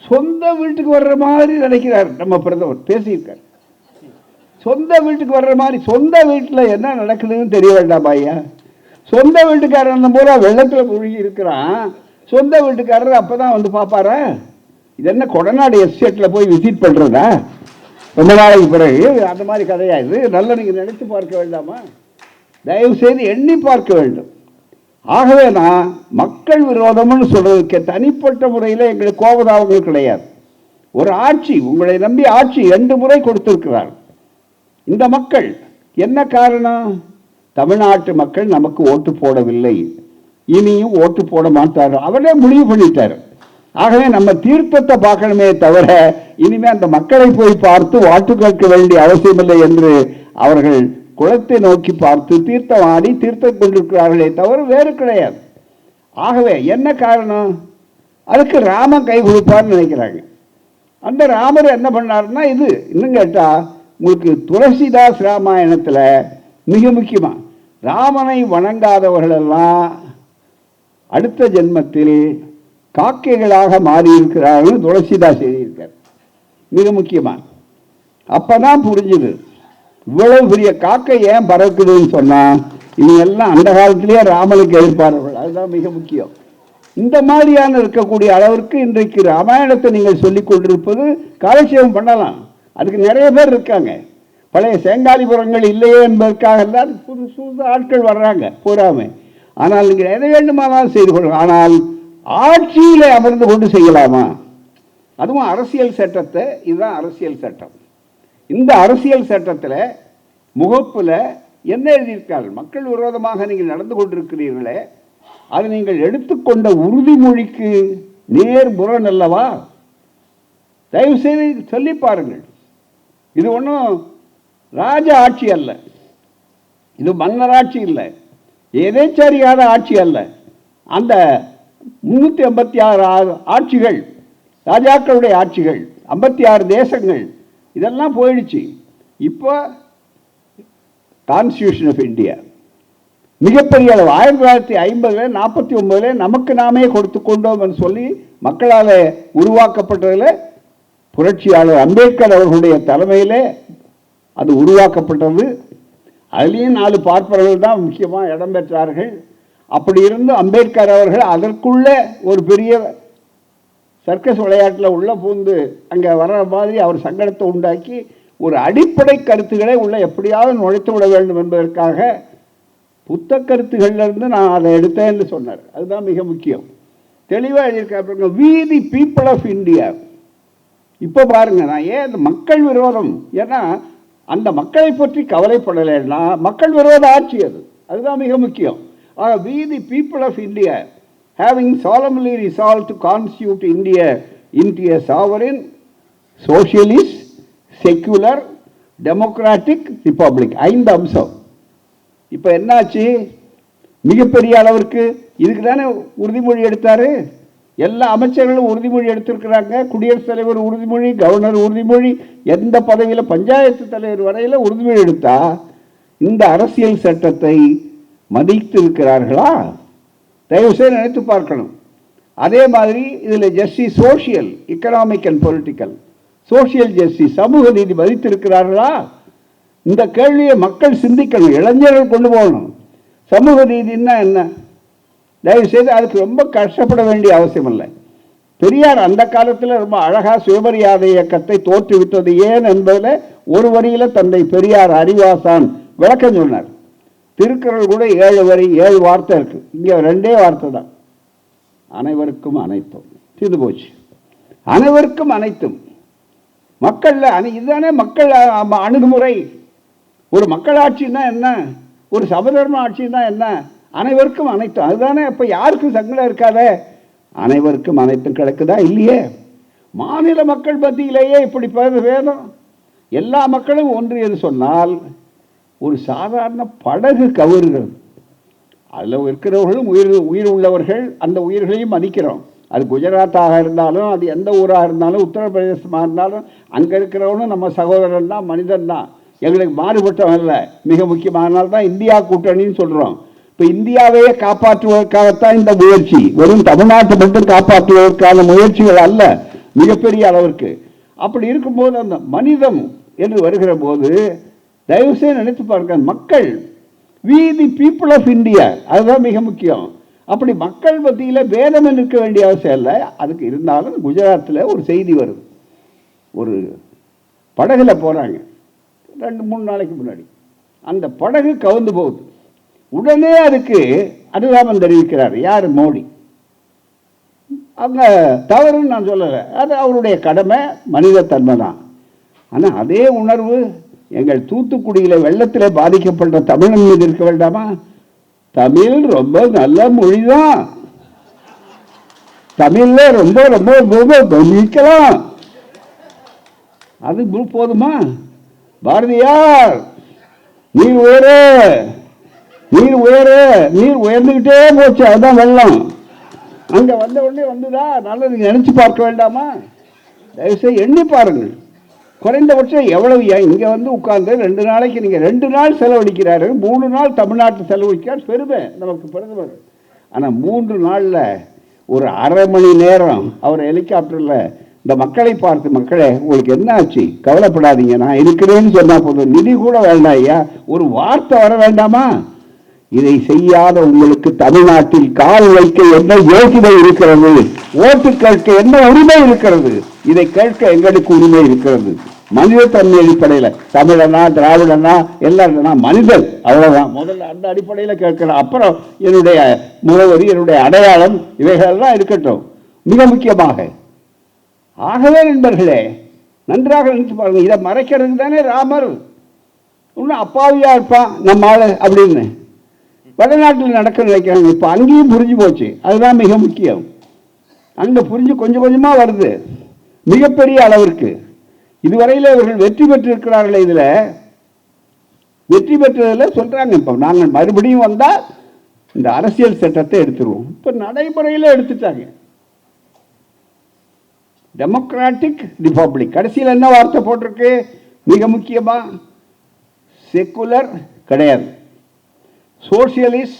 சொந்த வீட்டுக்கு வர்ற மாதிரி நினைக்கிறார் நம்ம பிரதமர். பேசியிருக்கார் சொந்த வீட்டுக்கு வர்ற மாதிரி. சொந்த வீட்டில் என்ன நடக்குதுன்னு தெரிய வேண்டாம் ஐயா. சொந்த வீட்டுக்காரன் பூரா வெள்ளத்தில் மூழ்கி இருக்கிறான். சொந்த வீட்டுக்காரர் அப்பதான் வந்து பார்ப்பாரா? இது என்ன கொடநாடு எஸ்டேட்டில் போய் விசிட் பண்ணுறதா ரொம்ப நாளைக்கு பிறகு? அந்த மாதிரி கதையா இது? நல்லா நீங்கள் நினைத்து பார்க்க வேண்டாமா? தயவு செய்து எண்ணி பார்க்க வேண்டும். ஆகவே நான் மக்கள் விரோதம்னு சொல்றதுக்கு தனிப்பட்ட முறையில் எங்களுக்கு கோபதாபங்கள் கிடையாது. ஒரு ஆட்சி, உங்களை நம்பி ஆட்சி 2 முறை கொடுத்திருக்கிறார் இந்த மக்கள். என்ன காரணம்? தமிழ்நாட்டு மக்கள் நமக்கு ஓட்டு போடவில்லை, இனியும் ஓட்டு போட மாட்டார்கள். அவரே முடிவு பண்ணிட்டார். ஆகவே நம்ம தீர்த்தத்தை பார்க்கணுமே தவிர இனிமே அந்த மக்களை போய் பார்த்து வாட்டு கேட்க வேண்டிய அவசியமில்லை என்று அவர்கள் குளத்தை நோக்கி பார்த்து தீர்த்தம் ஆடி தீர்த்தம் கொண்டிருக்கிறார்களே தவிர வேறு கிடையாது. ஆகவே என்ன காரணம்? அதுக்கு ராமன் கை கொடுப்பார்னு நினைக்கிறாங்க. அந்த ராமர் என்ன பண்ணாருன்னா, இது இன்னும் கேட்டா உங்களுக்கு துளசிதாஸ் ராமாயணத்தில் மிக முக்கியமா ராமனை வணங்காதவர்கள் எல்லாம் அடுத்த ஜென்மத்தில் காக்கைகளாக மாறியிருக்கிறார்கள் துளசிதாஸ் எழுதியிருக்கார். மிக முக்கியமா அப்பதான் புரிஞ்சுது இவ்வளவு பெரிய காக்கை ஏன் பறக்குதுன்னு சொன்னா இவங்க எல்லாம் அந்த காலத்திலேயே ராமனுக்கு எதிர்ப்பார்கள். அதுதான் மிக முக்கியம். இந்த மாதிரியான இருக்கக்கூடிய அளவிற்கு இன்றைக்கு ராமாயணத்தை நீங்கள் சொல்லிக் கொண்டிருப்பது காலட்சேபம் பண்ணலாம். அதுக்கு நிறைய பேர் இருக்காங்க. பழைய சேங்காலிபுரங்கள் இல்லையே என்பதற்காக எல்லாம் புது ஆட்கள் வர்றாங்க பூராமே. ஆனால் நீங்கள் எதை வேண்டுமானாலும் செய்து கொள்ளுங்கள். ஆனால் ஆட்சியிலே அமர்ந்து கொண்டு செய்யலாமா? அதுவும் அரசியல் சட்டத்தை, இதுதான் அரசியல் சட்டம். இந்த அரசியல் சட்டத்தில் முகப்பில் என்ன எழுதியிருக்கார்கள்? மக்கள் விரோதமாக நீங்கள் நடந்து கொண்டிருக்கிறீர்களே, அது நீங்கள் எடுத்துக்கொண்ட உறுதிமொழிக்கு நேர் முரண் அல்லவா? தயவு செய்து சொல்லி பாருங்கள். இது ஒன்றும் ராஜ ஆட்சி அல்ல, இது மன்னராட்சி இல்லை, எதேச்சரியாத ஆட்சி அல்ல. அந்த 386 ஆட்சிகள் ராஜாக்களுடைய ஆட்சிகள், 56 தேசங்கள், இதெல்லாம் போயிடுச்சு. இப்போ கான்ஸ்டியூஷன் ஆஃப் இந்தியா மிகப்பெரிய அளவு 1950 49 நமக்கு நாமே கொடுத்து கொண்டோம் என்று சொல்லி மக்களால் உருவாக்கப்பட்டதில் புரட்சியாளர் அம்பேத்கர் அவர்களுடைய தலைமையில் அது உருவாக்கப்பட்டது. அதுலேயும் 4 பார்ப்பவர்கள் தான் முக்கியமாக இடம்பெற்றார்கள். அப்படி இருந்து அம்பேத்கர் அவர்கள் அதற்குள்ள ஒரு பெரிய சர்க்கஸ் விளையாட்டில் உள்ள பூந்து அங்கே வர்ற மாதிரி அவர் சங்கடத்தை உண்டாக்கி ஒரு அடிப்படை கருத்துக்களை உள்ள எப்படியாவது நுழைத்து விட வேண்டும் என்பதற்காக புத்த கருத்துகளிலிருந்து நான் அதை எடுத்தேன்னு சொன்னார். அதுதான் மிக முக்கியம். தெளிவாக எழுதியிருக்க we the people of India. இப்போ பாருங்க, நான் ஏன் அந்த மக்கள் விரோதம், ஏன்னா அந்த மக்களை பற்றி கவலைப்படலைன்னா மக்கள் விரோத ஆட்சி அது. அதுதான் மிக முக்கியம். We the people of India having solemnly resolved to constitute India into a sovereign, socialist, secular, democratic republic 5 அம்சம். இப்போ என்னாச்சு? மிகப்பெரிய அளவிற்கு இதுக்கு தானே உறுதிமொழி எடுத்தாரு. எல்லா அமைச்சர்களும் உறுதிமொழி எடுத்திருக்கிறாங்க. குடியரசுத் தலைவர் உறுதிமொழி, கவர்னர் உறுதிமொழி, எந்த பதவியில் பஞ்சாயத்து தலைவர் வரையில் உறுதிமொழி எடுத்தா இந்த அரசியல் சட்டத்தை மதித்து இருக்கிறார்களா? தயவுசெய்து நினைத்து பார்க்கணும். அதே மாதிரி இதில் justice, social, economic and political, social justice, சமூக நீதி மதித்திருக்கிறார்களா? இந்த கேள்வியை மக்கள் சிந்திக்கணும், இளைஞர்கள் கொண்டு போகணும். சமூக நீதினா என்ன? தயவுசெய்து அதுக்கு ரொம்ப கஷ்டப்பட வேண்டிய அவசியம் இல்லை. பெரியார் அந்த காலத்தில் ரொம்ப அழகாக சுயமரியாதை இயக்கத்தை தோற்றுவித்தது ஏன் என்பதில் ஒரு வரியில் தந்தை பெரியார் அறிவாசான் விளக்கம் சொன்னார். திருக்குறள் கூட 7 வரி 7 வார்த்தை இருக்கு. இங்கே 2 வார்த்தை தான். அனைவருக்கும் அனைத்தும் தீர்ந்து போச்சு. அனைவருக்கும் அனைத்தும் மக்கள் இதுதானே மக்கள் அணுகுமுறை. ஒரு மக்களாட்சின்னா என்ன? ஒரு சமதர்ம ஆட்சின்னா என்ன? அனைவருக்கும் அனைத்தும் அதுதானே. இப்போ யாருக்கும் சங்கடம் இருக்காத? அனைவருக்கும் அனைத்தும் கிடைக்குதா? இல்லையே. மாநில மக்கள் மத்தியிலேயே இப்படி வேதம். எல்லா மக்களும் ஒன்றியது சொன்னால் ஒரு சாதாரண படகு கவுறுகிறது. அதில் இருக்கிறவர்களும் உயிர் உள்ளவர்கள், அந்த உயிர்களையும் மதிக்கிறோம். அது குஜராத்தாக இருந்தாலும், அது எந்த ஊராக இருந்தாலும், உத்தரப்பிரதேசமாக இருந்தாலும், அங்கே இருக்கிறவனும் நம்ம சகோதரன் தான், மனிதன் தான். எங்களுக்கு மாறுபட்டவன் இல்லை. மிக முக்கியமானால் தான் இந்தியா கூட்டணின்னு சொல்கிறோம். இப்போ இந்தியாவையே காப்பாற்றுவதற்காகத்தான் இந்த முயற்சி. வெறும் தமிழ்நாட்டை மட்டும் காப்பாற்றுவதற்கான முயற்சிகள் அல்ல, மிகப்பெரிய அளவிற்கு. அப்படி இருக்கும்போது அந்த மனிதம் என்று வருகிற போது தயவுசெய்து நினைத்து பார்க்க, மக்கள், we the people of India, அதுதான் மிக முக்கியம். அப்படி மக்கள் மத்தியில் பேதம் இருக்க வேண்டிய அவசியம் இல்லை. அதுக்கு இருந்தாலும் குஜராத்தில் ஒரு செய்தி வருது. ஒரு படகுல போகிறாங்க 2-3 நாளைக்கு முன்னாடி. அந்த படகு கவுந்து போகுது. உடனே அதுக்கு அனுதாபம் தெரிவிக்கிறார். யார்? மோடி. அவங்க தவறுன்னு நான் சொல்லலை, அது அவருடைய கடமை, மனித தன்மை தான். ஆனால் அதே உணர்வு எங்கள் தூத்துக்குடியில் வெள்ளத்தில் பாதிக்கப்பட்ட தமிழன் மீது இருக்க வேண்டாமா? தமிழ் ரொம்ப நல்ல மொழிதான், தமிழ்ல ரொம்ப ரொம்ப ரொம்ப கவனிக்கலாம். அது போதுமா? பாரதியார் நீர் உயர, நீர் உயர, நீர் உயர்ந்துகிட்டே போச்சு, அதுதான் வெள்ளம். அங்க வந்த உடனே வந்துதா? நல்லது நினைச்சு பார்க்க வேண்டாமா? தயவுசெய்து எண்ணி பாருங்கள். குறைந்தபட்சம் எவ்வளவு இங்கே வந்து உட்கார்ந்து 2 நாளைக்கு நீங்கள் 2 நாள் செலவழிக்கிறாரு, 3 நாள் தமிழ்நாட்டு செலவழிக்கிறார், பெருமை நமக்கு பிரதமர். ஆனால் 3 நாளில் ஒரு அரை மணி நேரம் அவர் ஹெலிகாப்டரில் இந்த மக்களை பார்த்து, மக்களே உங்களுக்கு என்ன ஆச்சு, கவலைப்படாதீங்க, நான் இருக்கிறேன்னு சொன்னால் போதும், நிதி கூட வேண்டாம் ஐயா, ஒரு வார்த்தை வர வேண்டாமா? இதை செய்யாத உங்களுக்கு தமிழ்நாட்டில் கால் வைக்க என்ன யோசனை இருக்கிறது? ஓட்டு கேட்க என்ன உரிமை இருக்கிறது? இதை கேட்க எங்களுக்கு உரிமை இருக்கிறது. மனித தன்மை அடிப்படையில், தமிழனா திராவிடனா எல்லாருனா மனிதன், அவ்வளவுதான். முதல்ல அந்த அடிப்படையில் கேட்கலாம். அப்புறம் என்னுடைய முகவரி, என்னுடைய அடையாளம், இவைகளெல்லாம் இருக்கட்டும் மிக முக்கியமாக. ஆகவே நண்பர்களே, நன்றாக நினைச்சு பாருங்க. இதை மறைக்கிறது தானே ராமர். இன்னும் அப்பாவியா இருப்பான் நம்ம ஆளு அப்படின்னு வடநாட்டில் நடக்க நினைக்கிறாங்க. இப்போ அங்கேயும் புரிஞ்சு போச்சு, அதுதான் மிக முக்கியம். அங்கே புரிஞ்சு கொஞ்சம் கொஞ்சமாக வருது மிகப்பெரிய அளவிற்கு. இதுவரையில் இவர்கள் வெற்றி பெற்றிருக்கிறார்கள். இதில் வெற்றி பெற்றதில் சொல்கிறாங்க, இப்போ நாங்கள் மறுபடியும் வந்தால் இந்த அரசியல் சட்டத்தை எடுத்துருவோம். இப்போ நடைமுறையில் எடுத்துட்டாங்க. Democratic republic. கடைசியில் என்ன வார்த்தை போட்டிருக்கு? மிக முக்கியமாக செக்குலர் கிடையாது, சோசியலிஸ்ட்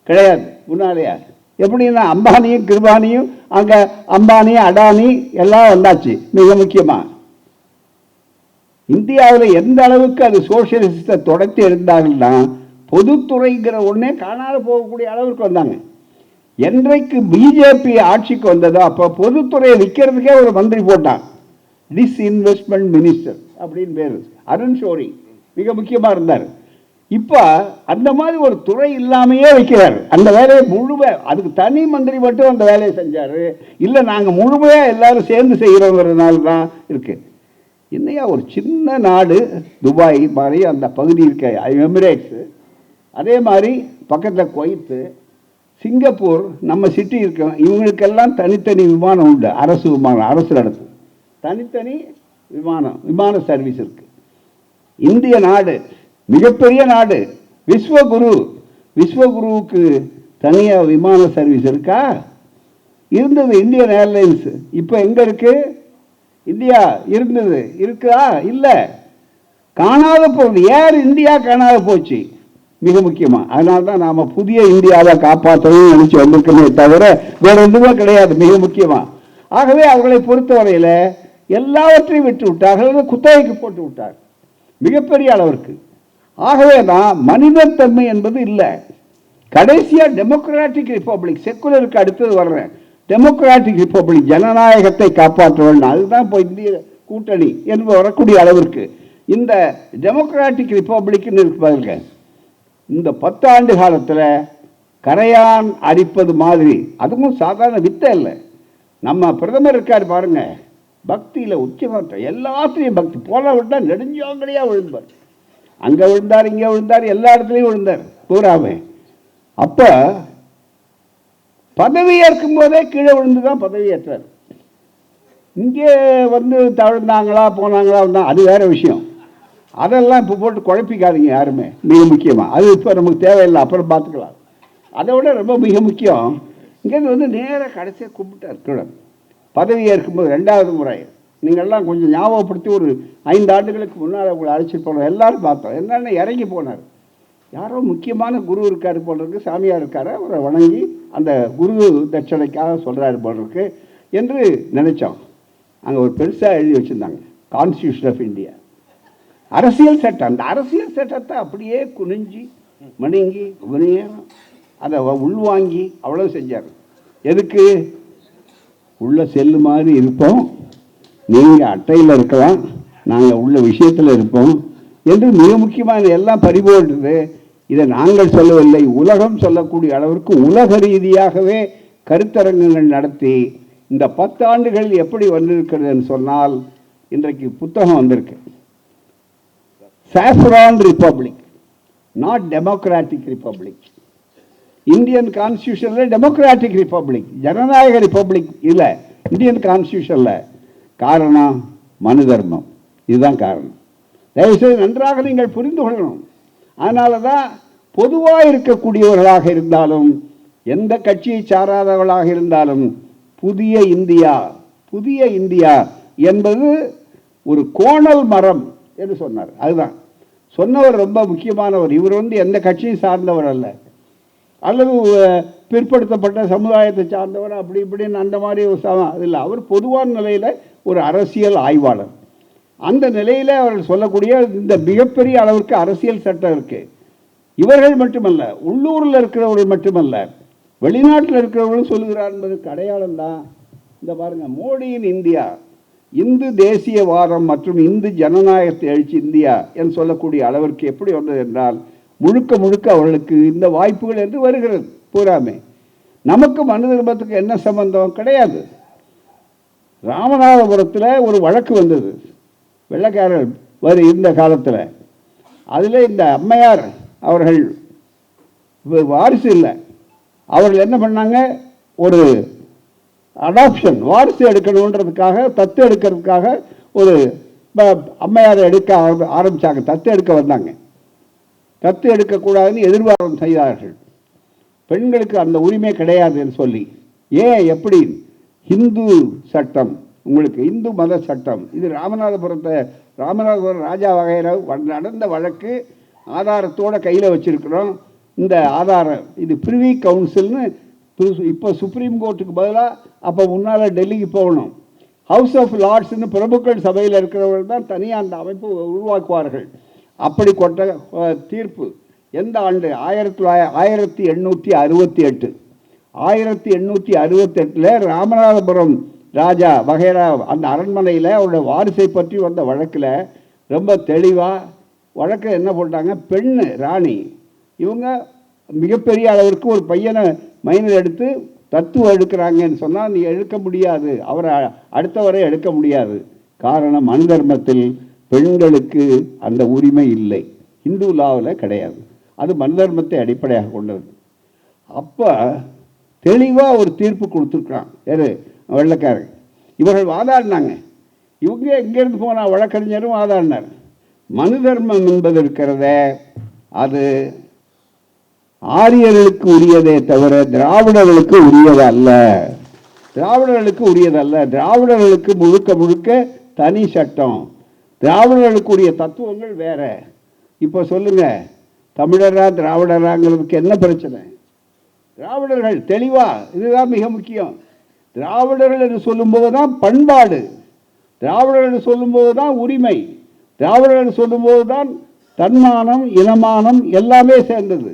கிடையாது. முன்னாலேயா எப்படின்னா அம்பானியும் கிருபானியும் அங்கே அம்பானி அடானி எல்லாம் வந்தாச்சு. மிக முக்கியமாக இந்தியாவில் எந்த அளவுக்கு அது சோசியலிஸ்டை தொடர்த்தி இருந்தாங்கன்னா பொதுத்துறைங்கிற ஒன்றே காணாத போகக்கூடிய அளவுக்கு வந்தாங்க. என்றைக்கு பிஜேபி ஆட்சிக்கு வந்ததோ அப்போ பொதுத்துறையை விற்கிறதுக்கே ஒரு மந்திரி போட்டான், டிஸ்இன்வெஸ்ட்மெண்ட் மினிஸ்டர் அப்படின்னு பேர், அருண் ஷோரி மிக முக்கியமாக இருந்தார். இப்போ அந்த மாதிரி ஒரு துறை இல்லாமையே வைக்கிறார். அந்த வேலையை முழுமையாக, அதுக்கு தனி மந்திரி மட்டும் அந்த வேலையை செஞ்சார். இல்லை நாங்கள் முழுமையாக எல்லாரும் சேர்ந்து செய்கிறோங்கிறதுனால தான் இருக்குது. என்னையா ஒரு சின்ன நாடு துபாய் மாதிரி அந்த பகுதி இருக்க எமிரேட்ஸு, அதே மாதிரி பக்கத்தில் குவைத்து, சிங்கப்பூர், நம்ம சிட்டி இருக்கோம், இவங்களுக்கெல்லாம் தனித்தனி விமானம் உண்டு. அரசு விமானம், அரசு நடத்தும் தனித்தனி விமான சர்வீஸ் இருக்குது. இந்திய நாடு மிகப்பெரிய நாடு, விஸ்வகுருவுக்கு தனியாக விமான சர்வீஸ் இருக்கா? இருந்தது இந்தியன் ஏர்லைன்ஸ். இப்போ எங்க இருக்கு? இந்தியா இருந்தது இருக்குதா? இல்லை, காணாத போகுது. ஏர் இந்தியா காணாத போச்சு, மிக முக்கியமா. அதனால தான் நாம புதிய இந்தியாவை காப்பாற்றணும்னு நினைச்சு வந்திருக்கமே தவிர வேற எதுவுமே கிடையாது, மிக முக்கியமா. ஆகவே அவர்களை பொறுத்தவரையில் எல்லாவற்றையும் விட்டு விட்டார்கள், குத்தகைக்கு போட்டு விட்டார் மிகப்பெரிய அளவிற்கு. ஆகவே தான் மனிதத்தன்மை என்பது இல்லை. கடைசியா டெமோக்ராட்டிக் ரிப்பப்ளிக், செக்குலருக்கு அடுத்தது வர்றேன், டெமோக்ராட்டிக் ரிப்பப்ளிக், ஜனநாயகத்தை காப்பாற்ற வேண்டும். அதுதான் இப்போ இந்திய கூட்டணி என்று வரக்கூடிய அளவிற்கு இந்த டெமோக்ராட்டிக் ரிப்பப்ளிக்னு இருப்பாங்க. இந்த 10 ஆண்டு காலத்தில் கரையான் அரிப்பது மாதிரி, அதுவும் சாதாரண வித்தை இல்லை. நம்ம பிரதமர் இருக்கார் பாருங்க, பக்தியில் உச்சமாற்றம், எல்லாத்துலேயும் பக்தி. போல விட்டால் நெடுஞ்சாங்கடியா விழுந்தார், அங்கே விழுந்தார், இங்கே விழுந்தார், எல்லா இடத்துலையும் விழுந்தார் பூராவே. அப்போ பதவி ஏற்கும் போதே கீழே விழுந்து தான் பதவி ஏற்றார். இங்கே வந்து தவிர்ந்தாங்களா போனாங்களா வந்தால் அது வேற விஷயம். அதெல்லாம் இப்போ போட்டு குழப்பிக்காதீங்க யாருமே, மிக முக்கியமாக. அது இப்போ நமக்கு தேவையில்லை, அப்புறம் பார்த்துக்கலாம். அதை விட ரொம்ப மிக முக்கியம், இங்கேருந்து வந்து நேராக கடைசியாக கூப்பிட்டார் கீழே பதவி ஏற்கும்போது 2வது முறை. நீங்கள்லாம் கொஞ்சம் ஞாபகப்படுத்தி, ஒரு 5 ஆண்டுகளுக்கு முன்னால் உங்களை அழைச்சிட்டு போனோம், எல்லாரும் பார்த்தோம். என்னென்ன இறங்கி போனார், யாரோ முக்கியமான குரு இருக்காரு போல இருக்கு, சாமியார் இருக்காரு, அவரை வணங்கி அந்த குரு தட்சணைக்காக சொல்கிறாரு போல இருக்கு என்று நினைச்சோம். அங்கே ஒரு பெருசாக எழுதி வச்சுருந்தாங்க, கான்ஸ்டியூஷன் ஆஃப் இந்தியா, அரசியல் சட்டம். அந்த அரசியல் சட்டத்தை அப்படியே குனிஞ்சி மணிங்கி நேரம் அதை உள்வாங்கி அவ்வளோ செஞ்சார். எதுக்கு? உள்ள செல்லு மாதிரி இருப்போம், நீங்கள் அட்டையில் இருக்கலாம், நாங்கள் உள்ள விஷயத்தில் இருப்போம் என்று மிக முக்கியமான எல்லாம் பறிபோடுறது. இதை நாங்கள் சொல்லவில்லை, உலகம் சொல்லக்கூடிய அளவிற்கு உலக ரீதியாகவே கருத்தரங்கங்கள் நடத்தி இந்த 10 ஆண்டுகளில் எப்படி வந்திருக்கிறதுன்னு சொன்னால், இன்றைக்கு புத்தகம் வந்திருக்கு, saffron republic, not democratic republic. Indian கான்ஸ்டியூஷனில் டெமோக்ராட்டிக் ரிப்பப்ளிக், ஜனநாயக ரிப்பப்ளிக் இல்லை இந்தியன் கான்ஸ்டியூஷனில். காரணம் மனு தர்மம், இதுதான் காரணம். தயவுசெய்து நன்றாக நீங்கள் புரிந்து கொள்ளணும். அதனால தான் பொதுவாக இருக்கக்கூடியவர்களாக இருந்தாலும், எந்த கட்சியை சாராதவர்களாக இருந்தாலும், புதிய இந்தியா என்பது ஒரு கோணல் மரம் என்று சொன்னார். அதுதான் சொன்னவர் ரொம்ப முக்கியமானவர். இவர் வந்து எந்த கட்சியை சார்ந்தவர் அல்ல, அல்லது பிற்படுத்தப்பட்ட சமுதாயத்தை சார்ந்தவர் அப்படி இப்படின்னு அந்த மாதிரி இல்லை. அவர் பொதுவான நிலையில் ஒரு அரசியல் ஆய்வாளர். அந்த நிலையில் அவர்கள் சொல்லக்கூடிய இந்த மிகப்பெரிய அளவிற்கு அரசியல் சட்டம் இருக்கு. இவர்கள் மட்டுமல்ல, உள்ளூரில் இருக்கிறவர்கள் மட்டுமல்ல, வெளிநாட்டில் இருக்கிறவர்களும் சொல்லுகிறார் என்பதற்கு அடையாளம் தான் இந்த பாருங்க, மோடியின் இந்தியா, இந்து தேசியவாதம் மற்றும் இந்து ஜனநாயகத்தை எழுச்சி இந்தியா என்று சொல்லக்கூடிய அளவிற்கு எப்படி வந்தது என்றால், முழுக்க அவர்களுக்கு இந்த வாய்ப்புகள் என்று வருகிறது பூராமே. நமக்கு மனு தர்மத்துக்கு என்ன சம்பந்தம்? கிடையாது. ராமநாதபுரத்தில் ஒரு வழக்கு வந்தது, வெள்ளைக்காரர் இருந்த காலத்தில். அதில் இந்த அம்மையார் அவர்கள் வாரிசு இல்லை, அவர்கள் என்ன பண்ணாங்க, ஒரு அடாப்ஷன், வாரிசு எடுக்கணுன்றதுக்காக, தத்து எடுக்கிறதுக்காக ஒரு அம்மையாரை எடுக்க ஆரம்பித்தாங்க. தத்து எடுக்க வந்தாங்க. தத்து எடுக்கக்கூடாதுன்னு எதிர்வாதம் செய்தார்கள். பெண்களுக்கு அந்த உரிமை கிடையாதுன்னு சொல்லி. ஏன் எப்படி? இந்து சட்டம், உங்களுக்கு இந்து மத சட்டம். இது ராமநாதபுரம் ராஜா வகையில் நடந்த வழக்கு, ஆதாரத்தோடு கையில் வச்சிருக்கிறோம். இந்த ஆதாரம் இது பிரிவி கவுன்சில்னு இப்போ சுப்ரீம் கோர்ட்டுக்கு பதிலாக அப்போ முன்னால் டெல்லிக்கு போகணும். ஹவுஸ் ஆஃப் லார்ட்ஸ்னு பிரபுக்கள் சபையில் இருக்கிறவர்கள் தான் தனியாக அந்த அமைப்பு உருவாக்குவார்கள். அப்படி கொண்ட தீர்ப்பு எந்த ஆண்டு? 1868. 1868 ராமநாதபுரம் ராஜா வகைரா அந்த அரண்மனையில் அவருடைய வாரிசை பற்றி வந்த வழக்கில் ரொம்ப தெளிவாக வழக்கை என்ன போட்டாங்க, பெண்ணு ராணி இவங்க மிகப்பெரிய அளவிற்கு ஒரு பையனை மைனர் எடுத்து தத்துவம் எடுக்கிறாங்கன்னு சொன்னால் நீ எடுக்க முடியாது, அவரை அடுத்தவரை எடுக்க முடியாது. காரணம், மனு தர்மத்தில் பெண்களுக்கு அந்த உரிமை இல்லை, இந்து லாவில் கிடையாது. அது மனு தர்மத்தை அடிப்படையாக கொண்டது. அப்போ தெளிவாக ஒரு தீர்ப்பு கொடுத்துருக்குறான் யார்? வெள்ளைக்காரன். இவர்கள் வாதாடினாங்க. இவங்க இங்கேருந்து போனால் வழக்கறிஞரும் வாதாடினார். மனு தர்மம் என்பது இருக்கிறத, அது ஆரியர்களுக்கு உரியதே தவிர திராவிடர்களுக்கு உரியதல்ல. திராவிடர்களுக்கு உரியதல்ல. திராவிடர்களுக்கு முழுக்க முழுக்க தனி சட்டம். திராவிடர்களுக்கு உரிய தத்துவங்கள் வேற. இப்போ சொல்லுங்க, தமிழரா திராவிடராங்கிறதுக்கு என்ன பிரச்சனை? திராவிடர்கள் தெளிவா, இதுதான் மிக முக்கியம். திராவிடர்கள் என்று சொல்லும்போது தான் பண்பாடு, திராவிடர்கள் என்று சொல்லும்போது தான் உரிமை, திராவிடர்கள் சொல்லும்போது தான் தன்மானம், இனமானம் எல்லாமே சேர்ந்தது.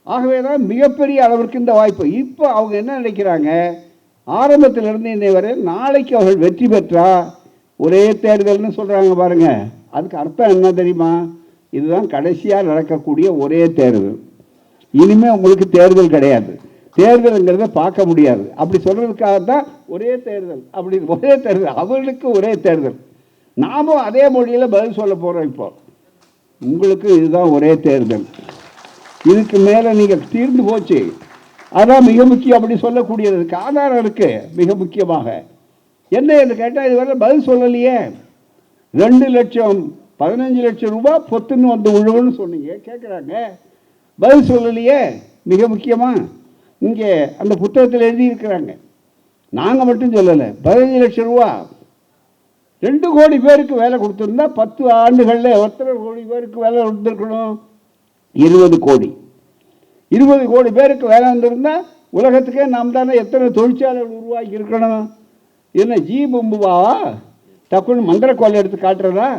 ஆகவே தான் மிகப்பெரிய அளவிற்கு இந்த வாய்ப்பு. இப்போ அவங்க என்ன நினைக்கிறாங்க, ஆரம்பத்திலிருந்து இன்னை வரை நாளைக்கு அவர்கள் வெற்றி பெற்றா ஒரே தேர்தல்னு சொல்கிறாங்க பாருங்க. அதுக்கு அர்த்தம் என்ன தெரியுமா? இதுதான் கடைசியாக நடக்கக்கூடிய ஒரே தேர்தல். இனிமேல் உங்களுக்கு தேர்தல் கிடையாது, தேர்தலுங்கிறத பார்க்க முடியாது. அப்படி சொல்கிறதுக்காக தான் ஒரே தேர்தல். அப்படி ஒரே தேர்தல், அவர்களுக்கு ஒரே தேர்தல். நாமும் அதே மொழியில் பதில் சொல்ல போகிறோம். இப்போ உங்களுக்கு இதுதான் ஒரே தேர்தல், இதுக்கு மேலே நீங்கள் தீர்ந்து போச்சு. அதான் மிக முக்கியம். அப்படி சொல்லக்கூடியதுக்கு ஆதாரம் இருக்கு. மிக முக்கியமாக என்ன என்று கேட்டால், இதுவரை பதில் சொல்லலையே. 2 லட்சம் 15 லட்சம் ரூபாய் பொத்துன்னு வந்து உழுவுன்னு சொன்னீங்க, கேட்குறாங்க, பதில் சொல்லலையே. மிக முக்கியமாக இங்கே அந்த புத்தகத்தில் எழுதியிருக்கிறாங்க, நாங்கள் மட்டும் சொல்லலை. 15 லட்சம் ரூபா 2 கோடி பேருக்கு வேலை கொடுத்துருந்தா 10 ஆண்டுகளில் எத்தனை கோடி பேருக்கு வேலை கொடுத்துருக்கணும்? 20 கோடி. 20 கோடி பேருக்கு வேலை வந்திருந்தால் உலகத்துக்கே நாம் தானே எத்தனை தொழிற்சாலைகள் உருவாக்கி இருக்கணும்? என்ன ஜி பொம்புவா டக்குன்னு மந்திரக்கோலை எடுத்து காட்டுறதா?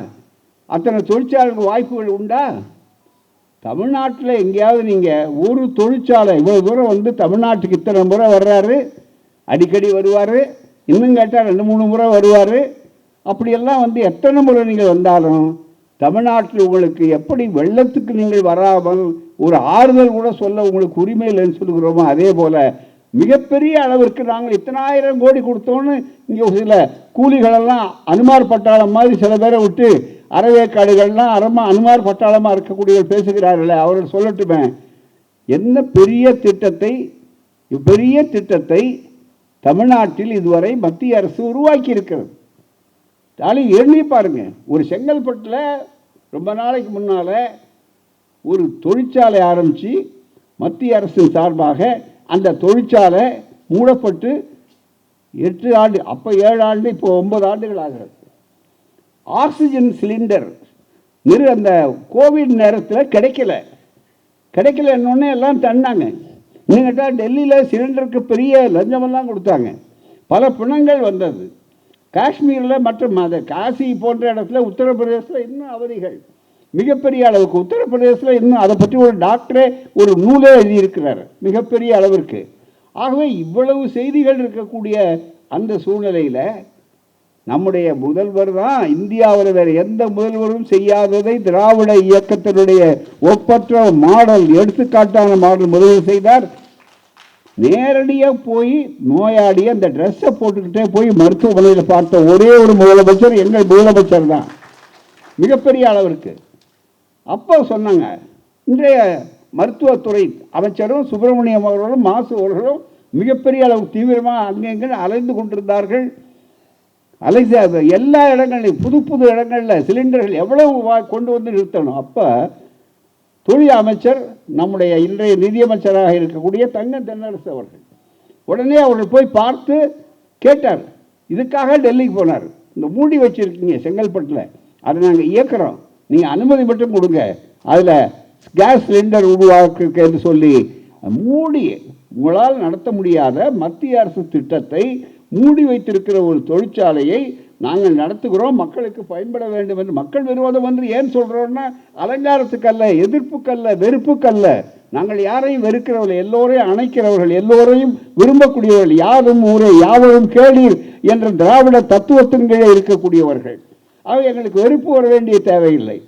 அத்தனை தொழிற்சாலைக்கு வாய்ப்புகள் உண்டா? தமிழ்நாட்டில் எங்கேயாவது நீங்கள் ஒரு தொழிற்சாலை இவ்வளோ தூரம் வந்து தமிழ்நாட்டுக்கு இத்தனை முறை வர்றாரு, அடிக்கடி வருவார், இன்னும் கேட்டால் 2-3 முறை வருவார். அப்படியெல்லாம் வந்து எத்தனை முறை நீங்கள் வந்தாலும் தமிழ்நாட்டில் உங்களுக்கு எப்படி வெள்ளத்துக்கு நீங்கள் வராமல் ஒரு ஆறுதல் கூட சொல்ல உங்களுக்கு உரிமை இல்லைன்னு சொல்லுகிறோமோ, அதே போல் மிகப்பெரிய அளவிற்கு நாங்கள் இத்தனை 1000 கோடி கொடுத்தோன்னு இங்கே சில கூலிகளெல்லாம் அனுமார் பட்டாளம் மாதிரி சில பேரை விட்டு அறவேக்காடுகள்லாம் அனுமார் பட்டாளமாக இருக்கக்கூடியவர்கள் பேசுகிறார்கள். அவர்கள் சொல்லட்டுமே, என்ன பெரிய திட்டத்தை தமிழ்நாட்டில் இதுவரை மத்திய அரசு உருவாக்கி இருக்கிறது. எண்ணி பாருங்க. ஒரு செங்கல்பட்டில் ரொம்ப நாளைக்கு முன்னால் ஒரு தொழிற்சாலை ஆரம்பித்து மத்திய அரசின் சார்பாக அந்த தொழிற்சாலை மூடப்பட்டு 8 ஆண்டு, அப்போ 7 ஆண்டு, இப்போ 9 ஆண்டுகள் ஆகிறது. ஆக்சிஜன் சிலிண்டர் அந்த கோவிட் நேரத்தில் கிடைக்கலன்னொன்னே எல்லாம் தண்ணாங்க. இன்னும் கேட்டால் டெல்லியில் சிலிண்டருக்கு பெரிய லஞ்சமெல்லாம் கொடுத்தாங்க, பல பிணங்கள் வந்தது. காஷ்மீரில் மற்றும் காசி போன்ற இடத்துல உத்தரப்பிரதேசத்தில் இன்னும் அவதிகள் மிகப்பெரிய அளவுக்கு. உத்தரப்பிரதேசத்தில் இன்னும் அதை பற்றி ஒரு டாக்டரே ஒரு நூலே எழுதியிருக்கிறார் மிகப்பெரிய அளவிற்கு. ஆகவே இவ்வளவு செய்திகள் இருக்கக்கூடிய அந்த சூழ்நிலையில் நம்முடைய முதல்வர் தான் இந்தியாவில் வேறு எந்த முதல்வரும் செய்யாததை திராவிட இயக்கத்தினுடைய ஒப்பற்ற மாடல், எடுத்துக்காட்டான மாடல் முதல்வர் செய்தார். நேரடியாக போய் நோயாளியை அந்த ட்ரெஸ்ஸை போட்டுக்கிட்டே போய் மருத்துவமனையில் பார்த்த ஒரே ஒரு முதலமைச்சர் எங்கள் முதலமைச்சர் தான், மிகப்பெரிய அளவிற்கு. அப்போ சொன்னாங்க, இன்றைய மருத்துவத்துறை அமைச்சரும் சுப்பிரமணியம் அவர்களும் மாசு அவர்களும் மிகப்பெரிய அளவு தீவிரமாக அங்கெங்கே அலைந்து கொண்டிருந்தார்கள். எல்லா இடங்களையும் புது இடங்களில் சிலிண்டர்கள் எவ்வளவு கொண்டு வந்து நிறுத்தணும். அப்போ தொழில் அமைச்சர் நம்முடைய இன்றைய நிதியமைச்சராக இருக்கக்கூடிய தங்கம் தென்னரசு அவர்கள் உடனே அவர்கள் போய் பார்த்து கேட்டார். இதுக்காக டெல்லிக்கு போனார். இந்த மூடி வச்சுருக்கீங்க செங்கல்பட்டில், அதை நாங்கள் இயக்குறோம், நீங்கள் அனுமதி மட்டும் கொடுங்க, அதில் கேஸ் சிலிண்டர் உருவாக்கு என்று சொல்லி மூடி உங்களால் நடத்த முடியாத மத்திய அரசு திட்டத்தை மூடி வைத்திருக்கிற ஒரு தொழிற்சாலையை நாங்கள் நடத்துகிறோம், மக்களுக்கு பயன்பட வேண்டும் என்று. மக்கள் விரோதம் என்று ஏன் சொல்கிறோன்னா, அலங்காரத்துக்கல்ல, எதிர்ப்புக்கல்ல, வெறுப்புக்கல்ல. நாங்கள் யாரையும் வெறுக்கிறவர்கள், எல்லோரையும் அணைக்கிறவர்கள், எல்லோரையும் விரும்பக்கூடியவர்கள். யாரும் ஊரே யாவரும் கேளீர் என்ற திராவிட தத்துவத்தின் கீழே இருக்கக்கூடியவர்கள். ஆக எங்களுக்கு வெறுப்பு வர வேண்டிய தேவையில்லை.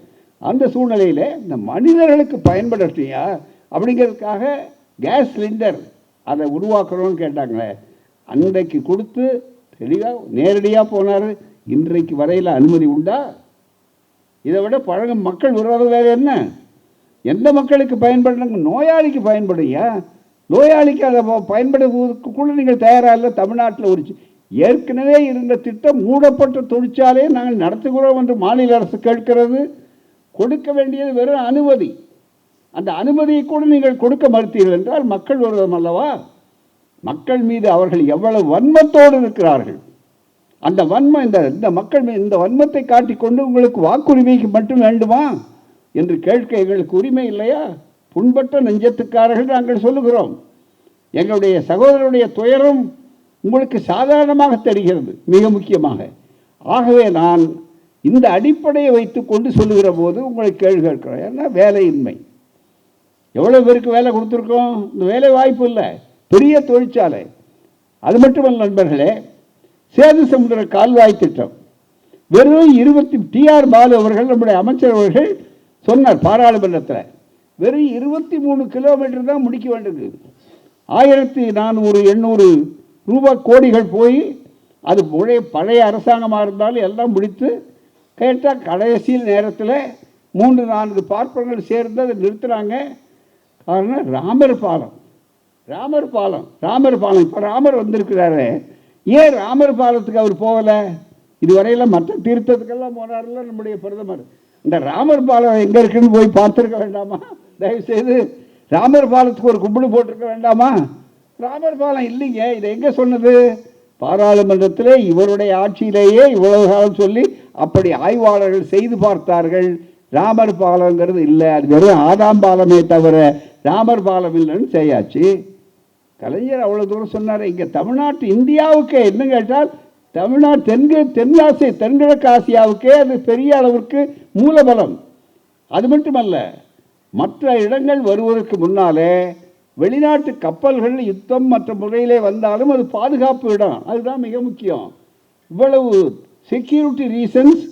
அந்த சூழ்நிலையில் இந்த மனிதர்களுக்கு பயன்படட்டியா அப்படிங்கிறதுக்காக கேஸ் சிலிண்டர் அதை உருவாக்குறோன்னு கேட்டாங்களே, அன்றைக்கு கொடுத்து தெளிவாக நேரடியாக போனார். இன்றைக்கு வரையில் அனுமதி உண்டா? இதை விட பழகும் மக்கள் விரோதம் வேறு என்ன? எந்த மக்களுக்கு பயன்படுறாங்க? நோயாளிக்கு பயன்படுங்க. நோயாளிக்கு அதை பயன்படுவதற்கு கூட நீங்கள் தயாராக இல்லை. தமிழ்நாட்டில் ஒரு ஏற்கனவே இருந்த திட்டம் மூடப்பட்ட தொழிற்சாலையை நாங்கள் நடத்துகிறோம் என்று மாநில அரசு கேட்கிறது. கொடுக்க வேண்டியது வெறும் அனுமதி. அந்த அனுமதியை கூட நீங்கள் கொடுக்க மறுத்தீர்கள் என்றால் மக்கள் விரோதம் அல்லவா? மக்கள் மீது அவர்கள் எவ்வளவு வன்மத்தோடு இருக்கிறார்கள். அந்த வன்மம் இந்த மக்கள் இந்த வன்மத்தை காட்டிக்கொண்டு உங்களுக்கு வாக்குரிமைக்கு மட்டும் வேண்டுமா என்று கேட்க எங்களுக்கு உரிமை இல்லையா? புண்பட்ட நெஞ்சத்துக்காரர்கள் நாங்கள் சொல்லுகிறோம். எங்களுடைய சகோதரருடைய துயரம் உங்களுக்கு சாதாரணமாக தெரிகிறது, மிக முக்கியமாக. ஆகவே நான் இந்த அடிப்படையை வைத்துக்கொண்டு சொல்லுகிற போது உங்களை கேள்வி கேட்கிறோம். ஏன்னா வேலையின்மை, எவ்வளோ பேருக்கு வேலை கொடுத்துருக்கோம்? இந்த வேலை வாய்ப்பு இல்லை, பெரிய தொழிற்சாலை. அது மட்டுமல்ல நண்பர்களே, சேது சமுத்திர கால்வாய் திட்டம் வெறும் 20 TR பாலு அவர்கள், நம்முடைய அமைச்சர் அவர்கள் சொன்னார் பாராளுமன்றத்தில், வெறும் 23 கிலோமீட்டர் தான் முடிக்க வேண்டியது. 1400-800 ரூபாய் கோடிகள் போய் அது பழைய அரசாங்கமாக இருந்தாலும் எல்லாம் முடித்து கேட்டால் கடைசியில் நேரத்தில் 3-4 பார்ப்பனர்கள் சேர்ந்து அதை நிறுத்துகிறாங்க. காரணம் ராமர் பாலம். இப்போ ராமர் வந்திருக்கிறாரு. ஏன் ராமர் பாலத்துக்கு அவர் போகலை? இதுவரையில் மற்ற தீர்த்தத்துக்கெல்லாம் போனார்ல நம்முடைய பிரதமர். இந்த ராமர் பாலம் எங்கே இருக்குன்னு போய் பார்த்துருக்க வேண்டாமா? தயவுசெய்து ராமர் பாலத்துக்கு ஒரு கும்பிடு போட்டிருக்க வேண்டாமா? ராமர் பாலம் இல்லைங்க. இதை எங்கே சொன்னது? பாராளுமன்றத்தில் இவருடைய ஆட்சியிலேயே இவ்வளவு காலம் சொல்லி அப்படி ஆய்வாளர்கள் செய்து பார்த்தார்கள். ராமர் பாலங்கிறது இல்லை, அது வெறும் ஆதாம் பாலமே தவிர ராமர் பாலம் இல்லைன்னு செய்யாச்சு. கலைஞர் அவ்வளோ தூரம் சொன்னார். இங்கே தமிழ்நாட்டு இந்தியாவுக்கு என்ன கேட்டால் தமிழ்நாடு தென்கிழக்கு ஆசியாவுக்கே அது பெரிய அளவிற்கு மூலபலம். அது மட்டுமல்ல, மற்ற இடங்கள் வருவதற்கு முன்னாலே வெளிநாட்டு கப்பல்கள் யுத்தம் மற்ற முறையிலே வந்தாலும் அது பாதுகாப்பு இடம். அதுதான் மிக முக்கியம். இவ்வளவு security reasons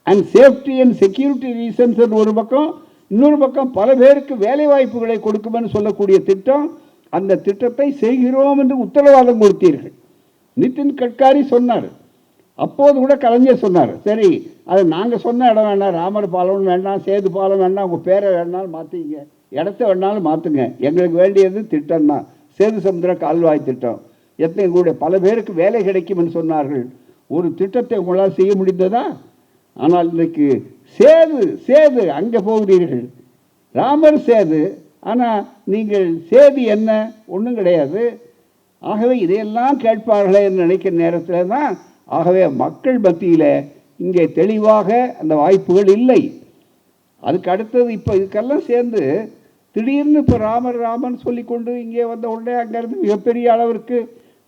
and safety and security reasons ஒரு பக்கம், இன்னொரு பக்கம் பல பேருக்கு வேலை வாய்ப்புகளை கொடுக்குமென்னு சொல்லக்கூடிய திட்டம். அந்த திட்டத்தை செய்கிறோம் என்று உத்தரவாதம் கொடுத்தீர்கள். நிதின் கட்காரி சொன்னார். அப்போது கூட கலைஞர் சொன்னார், சரி அது நாங்கள் சொன்ன இடம் வேண்டாம், ராமர் பாலம் வேண்டாம், சேது பாலம் வேண்டாம், உங்கள் பேரை வேணாலும் மாற்றிங்க, இடத்த வேணாலும் மாற்றுங்க, எங்களுக்கு வேண்டியது திட்டம் தான், சேது சமுத்திர கால்வாய் திட்டம். எத்தனை கூட பல பேருக்கு வேலை கிடைக்கும் என்று சொன்னார்கள். ஒரு திட்டத்தை உங்களால் செய்ய முடிந்ததா? ஆனால் இன்றைக்கு சேது அங்கே போகிறீர்கள், ராமர் சேது, ஆனால் நீங்கள் சேது என்ன? ஒன்றும் கிடையாது. ஆகவே இதையெல்லாம் கேட்பார்களே என்று நினைக்கிற நேரத்தில் தான், ஆகவே மக்கள் மத்தியில் இங்கே தெளிவாக அந்த வாய்ப்புகள் இல்லை. அதுக்கு அடுத்தது இப்போ இதுக்கெல்லாம் சேர்ந்து திடீர்னு இப்போ ராமன் சொல்லிக்கொண்டு இங்கே வந்த உடனே அங்கேருந்து மிகப்பெரிய அளவிற்கு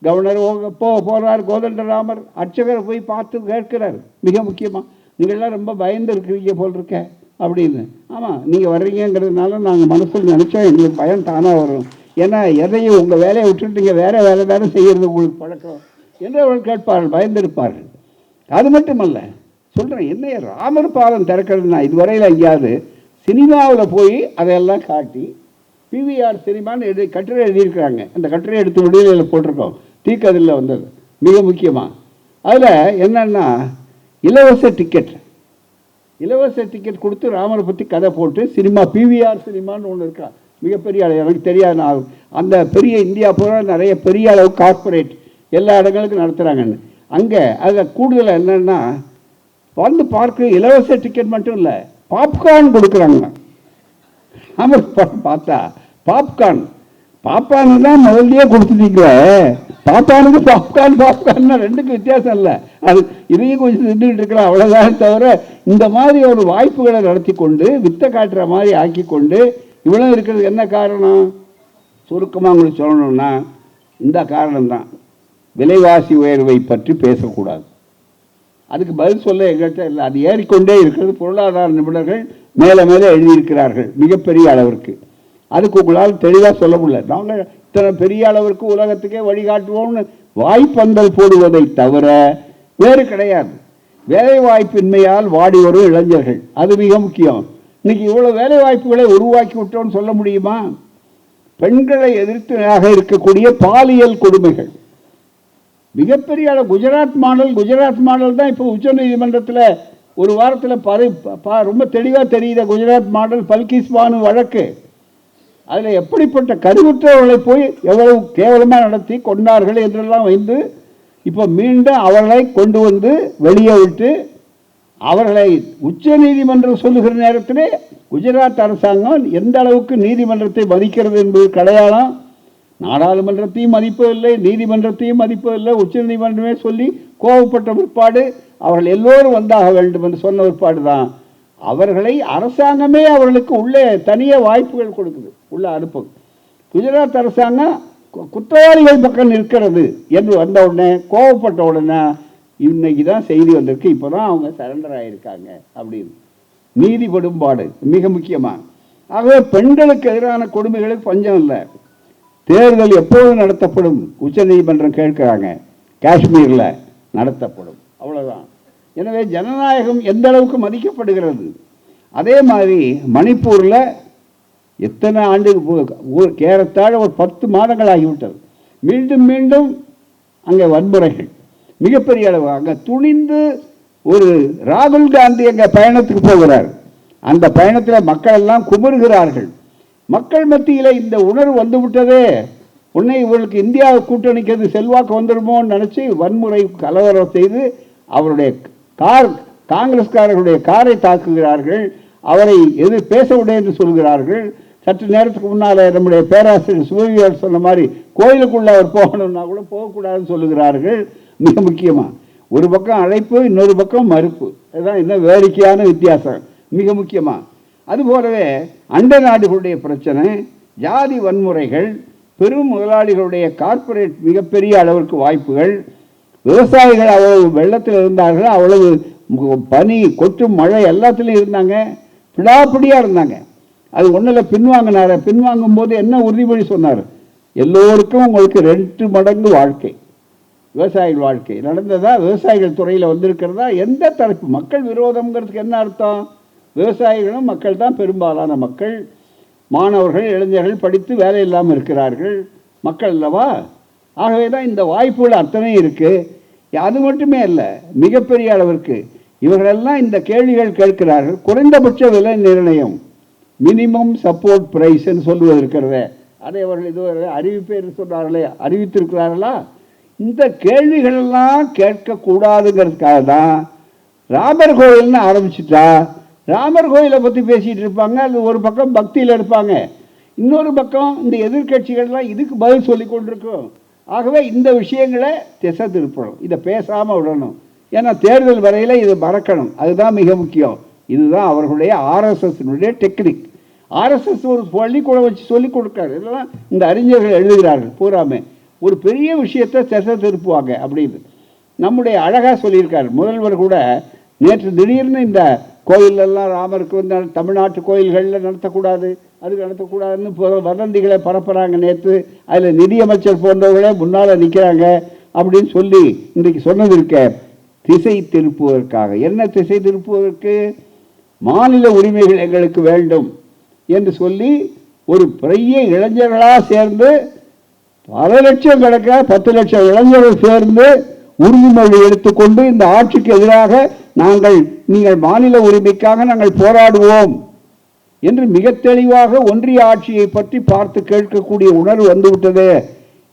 கவர்னர் போகிறார். கோதண்டராமர் அர்ச்சகரை போய் பார்த்து கேட்கிறார். மிக முக்கியமாக, நீங்கள்லாம் ரொம்ப பயந்து இருக்கிறீங்க போல் இருக்க அப்படின்னு. ஆமாம், நீங்கள் வர்றீங்கிறதுனால நாங்கள் மனசில் நினச்சோம், எங்களுக்கு பயம் தானாக வரும். ஏன்னா எதையும் உங்கள் வேலையை விட்டுட்டு நீங்கள் வேறு வேலை தானே செய்கிறது உங்களுக்கு பழக்கம் என்று அவர்கள் கேட்பார்கள், பயந்திருப்பார்கள். அது மட்டுமல்ல, சொல்கிறேன், என்ன ராமர் பாலம் திறக்கிறதுனா இதுவரையில் எங்கேயாவது சினிமாவில் போய் அதையெல்லாம் காட்டி PVR சினிமான்னு கட்டுரை எழுதியிருக்கிறாங்க. அந்த கட்டுரை எடுத்து விடுதலையில் போட்டிருக்கோம், தீக்கதில் வந்தது. மிக முக்கியமாக அதில் என்னன்னா, இலவச டிக்கெட் கொடுத்து ராமரை பற்றி கதை போட்டு சினிமா PVR சினிமான்னு ஒன்று இருக்கா, மிகப்பெரிய அளவு, எனக்கு தெரியாது. அந்த பெரிய இந்தியா பூரா நிறைய பெரிய அளவு கார்ப்பரேட் எல்லா இடங்களுக்கும் நடத்துகிறாங்கன்னு. அங்கே அதில் கூடுதலாக என்னென்னா, வந்து பார்க்க இலவச டிக்கெட் மட்டும் இல்லை, பாப்கார்ன் கொடுக்குறாங்க. ராமர் பார்த்தா பாப்கார்ன் தான் முதல்லையே கொடுத்துட்டீங்களே, பாப்பானுக்கு பாப்கார்ன் ரெண்டுக்கும் வித்தியாசம் இல்லை. அது இதையும் கொஞ்சம் திண்டுக்கிட்டு இருக்கலாம், அவ்வளோதான். தவிர இந்த மாதிரி ஒரு வாய்ப்புகளை நடத்தி கொண்டு வித்தை காட்டுற மாதிரி ஆக்கி கொண்டு இவ்வளோ இருக்கிறது என்ன காரணம்? சுருக்கமாக உங்களுக்கு சொல்லணும்னா இந்த காரணம்தான். விலைவாசி உயர்வை பற்றி பேசக்கூடாது, அதுக்கு பதில் சொல்ல எங்கள்கிட்ட இல்லை. அது ஏறிக்கொண்டே இருக்கிறது. பொருளாதார நிபுணர்கள் மேலே எழுதியிருக்கிறார்கள் மிகப்பெரிய அளவிற்கு. அதுக்கு உங்களால் தெளிவாக சொல்ல முடியல. நாங்கள் இத்தனை பெரிய அளவிற்கு உலகத்துக்கே வழிகாட்டுவோம்னு வாய்ப்பந்தல் போடுவதை தவிர வேறு கிடையாது. வேலை வாய்ப்பின்மையால் வாடி வரும் இளைஞர்கள், அது மிக முக்கியம். இன்னைக்கு இவ்வளோ வேலை வாய்ப்புகளை உருவாக்கி விட்டோம்னு சொல்ல முடியுமா? பெண்களை எதிர்த்தாக இருக்கக்கூடிய பாலியல் கொடுமைகள் மிகப்பெரிய அளவு. குஜராத் மாடல் தான் இப்போ உச்ச நீதிமன்றத்தில் ஒரு வாரத்தில் ரொம்ப தெளிவாக தெரியுத. குஜராத் மாடல் பல்கிஸ் பானு வழக்கு, அதில் எப்படிப்பட்ட கருவுற்றவர்களை போய் எவ்வளவு கேவலமாக நடத்தி கொண்டார்கள் என்றெல்லாம் வைத்து இப்போ மீண்டும் அவர்களை கொண்டு வந்து வெளியே விட்டு அவர்களை உச்ச நீதிமன்றம் சொல்லுகிற நேரத்திலே குஜராத் அரசாங்கம் எந்த அளவுக்கு நீதிமன்றத்தை மதிக்கிறது என்பது கிடையாதான். நாடாளுமன்றத்தையும் மதிப்பதில்லை, நீதிமன்றத்தையும் மதிப்பதில்லை. உச்ச நீதிமன்றமே சொல்லி கோபப்பட்ட பிற்பாடு அவர்கள் எல்லோரும் வந்தாக வேண்டும் என்று சொன்ன பிற்பாடு தான் அவர்களை அரசாங்கமே அவர்களுக்கு உள்ளே தனியாக வாய்ப்புகள் கொடுக்குது, உள்ள அனுப்பும். குஜராத் அரசாங்கம் குற்றவாளிகள் பக்கம் நிற்கிறது என்று வந்த உடனே கோபப்பட்ட உடனே இன்னைக்கு தான் செய்தி வந்திருக்கு, இப்போ தான் அவங்க சரண்டர் ஆகியிருக்காங்க அப்படின்னு. நீதி படும்பாடு மிக முக்கியமாக. ஆகவே பெண்களுக்கு எதிரான கொடுமைகளுக்கு பஞ்சம் இல்லை. தேர்தல் எப்போது நடத்தப்படும் உச்ச நீதிமன்றம் கேட்கிறாங்க, காஷ்மீரில் நடத்தப்படும், அவ்வளோதான். எனவே ஜனநாயகம் எந்த அளவுக்கு மதிக்கப்படுகிறது. அதே மாதிரி மணிப்பூரில் எத்தனை ஆண்டுக்கு ஏறத்தாழ ஒரு 10 மாதங்கள் ஆகிவிட்டது. மீண்டும் மீண்டும் அங்கே வன்முறைகள் மிகப்பெரிய அளவு. அங்கே துணிந்து ஒரு ராகுல் காந்தி அங்கே பயணத்துக்கு போகிறார். அந்த பயணத்தில் மக்கள் எல்லாம் குமுறுகிறார்கள். மக்கள் மத்தியில் இந்த உணர்வு வந்து விட்டதே, உன்னை இவர்களுக்கு இந்தியாவை கூட்டணிக்கிறது செல்வாக்கு வந்துடுமோன்னு நினச்சி வன்முறை கலவரம் செய்து அவருடைய காங்கிரஸ்காரர்களுடைய காரை தாக்குகிறார்கள். அவரை எது பேச விட என்று சொல்கிறார்கள். சற்று நேரத்துக்கு முன்னால் நம்முடைய பேராசிரியர் சுபவியார் சொன்ன மாதிரி கோயிலுக்குள்ள அவர் போகணும்னா கூட போகக்கூடாதுன்னு சொல்லுகிறார்கள். மிக முக்கியமாக ஒரு பக்கம் அழைப்பு, இன்னொரு பக்கம் மறுப்பு. அதுதான் இன்னும் வேடிக்கையான வித்தியாசம். மிக முக்கியமாக அதுபோலவே அண்டை நாடுகளுடைய பிரச்சனை, ஜாதி வன்முறைகள், பெரும் முதலாளிகளுடைய கார்ப்பரேட் மிகப்பெரிய அளவிற்கு வாய்ப்புகள், விவசாயிகள் அவ்வளவு வெள்ளத்தில் இருந்தார்கள், அவ்வளவு பனி கொட்டும் மழை எல்லாத்துலேயும் இருந்தாங்க, பிடாப்பிடியாக இருந்தாங்க. அது ஒன்றில் பின்வாங்கினார். பின்வாங்கும் போது என்ன உறுதிமொழி சொன்னார்? எல்லோருக்கும் உங்களுக்கு 2 மடங்கு வாழ்க்கை, விவசாயிகள் வாழ்க்கை நடந்ததா, விவசாயிகள் துறையில் வந்திருக்கிறதா, எந்த தரப்பு மக்கள் விரோதம்ங்கிறதுக்கு என்ன அர்த்தம்? விவசாயிகளும் மக்கள் தான் பெரும்பாலான மக்கள். மாணவர்கள், இளைஞர்கள் படித்து வேலை இல்லாமல் இருக்கிறார்கள் மக்கள் அல்லவா? ஆகவே தான் இந்த வாய்ப்புகள் அத்தனை இருக்குது. அது மட்டுமே இல்லை, மிகப்பெரிய அளவிற்கு இவர்களெல்லாம் இந்த கேள்விகள் கேட்கிறார்கள். குறைந்தபட்ச விலை நிர்ணயம், மினிமம் சப்போர்ட் பிரைஸ்ன்னு சொல்லுவது இருக்கிறத, அதை அவர்கள் இதுவரை அறிவிப்பேர் சொன்னார்களே, அறிவித்திருக்கிறார்களா? இந்த கேள்விகளெல்லாம் கேட்கக்கூடாதுங்கிறதுக்காக தான் ராமர் கோயில்னு ஆரம்பிச்சுட்டா ராமர் கோயிலை பற்றி பேசிகிட்டு இருப்பாங்க. அது ஒரு பக்கம் பக்தியில் இருப்பாங்க, இன்னொரு பக்கம் இந்த எதிர்கட்சிகள்லாம் இதுக்கு பதில் சொல்லி கொண்டிருக்கும். ஆகவே இந்த விஷயங்களை திசை திருப்பணும், இதை பேசாமல் விடணும். ஏன்னா தேர்தல் வரையில் இது மறக்கணும், அதுதான் மிக முக்கியம். இதுதான் அவர்களுடைய ஆர்எஸ்எஸ்னுடைய டெக்னிக். ஆர்எஸ்எஸ் ஒரு பள்ளிக்கூடம் வச்சு சொல்லிக் கொடுக்காரு. இதெல்லாம் இந்த அறிஞர்கள் எழுதுகிறார்கள் பூராமே. ஒரு பெரிய விஷயத்தை திசை திருப்புவாங்க அப்படின்னு நம்முடைய அழகாக சொல்லியிருக்காரு முதல்வர் கூட. நேற்று திடீர்னு இந்த கோயிலெல்லாம் ராமருக்கு வந்து தமிழ்நாட்டு கோயில்களில் நடத்தக்கூடாது, அது நடத்தக்கூடாதுன்னு வதந்திகளை பரப்புகிறாங்க. நேற்று அதில் நிதியமைச்சர் போன்றவர்களே முன்னால் நிற்கிறாங்க அப்படின்னு சொல்லி இன்றைக்கு சொன்னது இருக்க, திசை திருப்புவதற்காக. என்ன திசை திருப்புவதற்கு? மாநில உரிமைகள் எங்களுக்கு வேண்டும் என்று சொல்லி ஒரு பெரிய இளைஞர்களாக சேர்ந்து பல லட்சம் கணக்க 10 லட்சம் இளைஞர்கள் சேர்ந்து உறுதிமொழி எடுத்துக்கொண்டு இந்த ஆட்சிக்கு எதிராக நீங்கள் மாநில உரிமைக்காக நாங்கள் போராடுவோம் என்று மிக தெளிவாக ஒன்றிய ஆட்சியை பற்றி பார்த்து கேட்கக்கூடிய உணர்வு வந்துவிட்டது.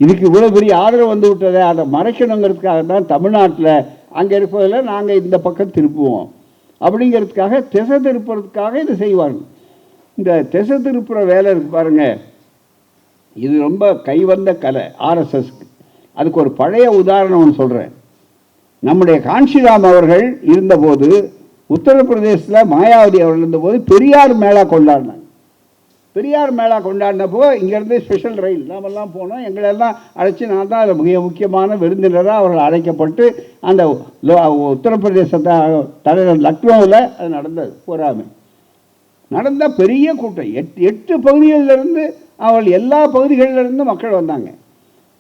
இதுக்கு இவ்வளவு பெரிய ஆதரவு வந்துவிட்டது. அதை மறைக்கணுங்கிறதுக்காக தான் தமிழ்நாட்டில் அங்கே இருப்பதில் நாங்கள் இந்த பக்கம் திருப்புவோம் அப்படிங்கிறதுக்காக, திசை திருப்புறதுக்காக இதை செய்வார்கள். இந்த திசை திருப்புற வேலை இருக்கு பாருங்க, இது ரொம்ப கைவந்த கலை ஆர்எஸ்எஸ்க்கு. அதுக்கு ஒரு பழைய உதாரணம் ஒன்று சொல்கிறேன். நம்முடைய காஞ்சிராம் அவர்கள் இருந்தபோது, உத்தரப்பிரதேசத்தில் மாயாவதி அவர்கள் இருந்தபோது பெரியார் மேளா கொண்டாடினாங்க. பெரியார் மேளா கொண்டாடினப்போ இங்கேருந்து ஸ்பெஷல் ரயில் நாமெல்லாம் போனோம். எங்களெல்லாம் அழைச்சி, நான் தான் அதில் மிக முக்கியமான விருந்தினராக அவர்கள் அழைக்கப்பட்டு அந்த உத்தரப்பிரதேசத்தை தலைவர் லக்னோவில் அது நடந்தது. பூராமே நடந்த பெரிய கூட்டம். 8 பகுதிகளிலிருந்து அவர்கள் எல்லா பகுதிகளிலிருந்து மக்கள் வந்தாங்க.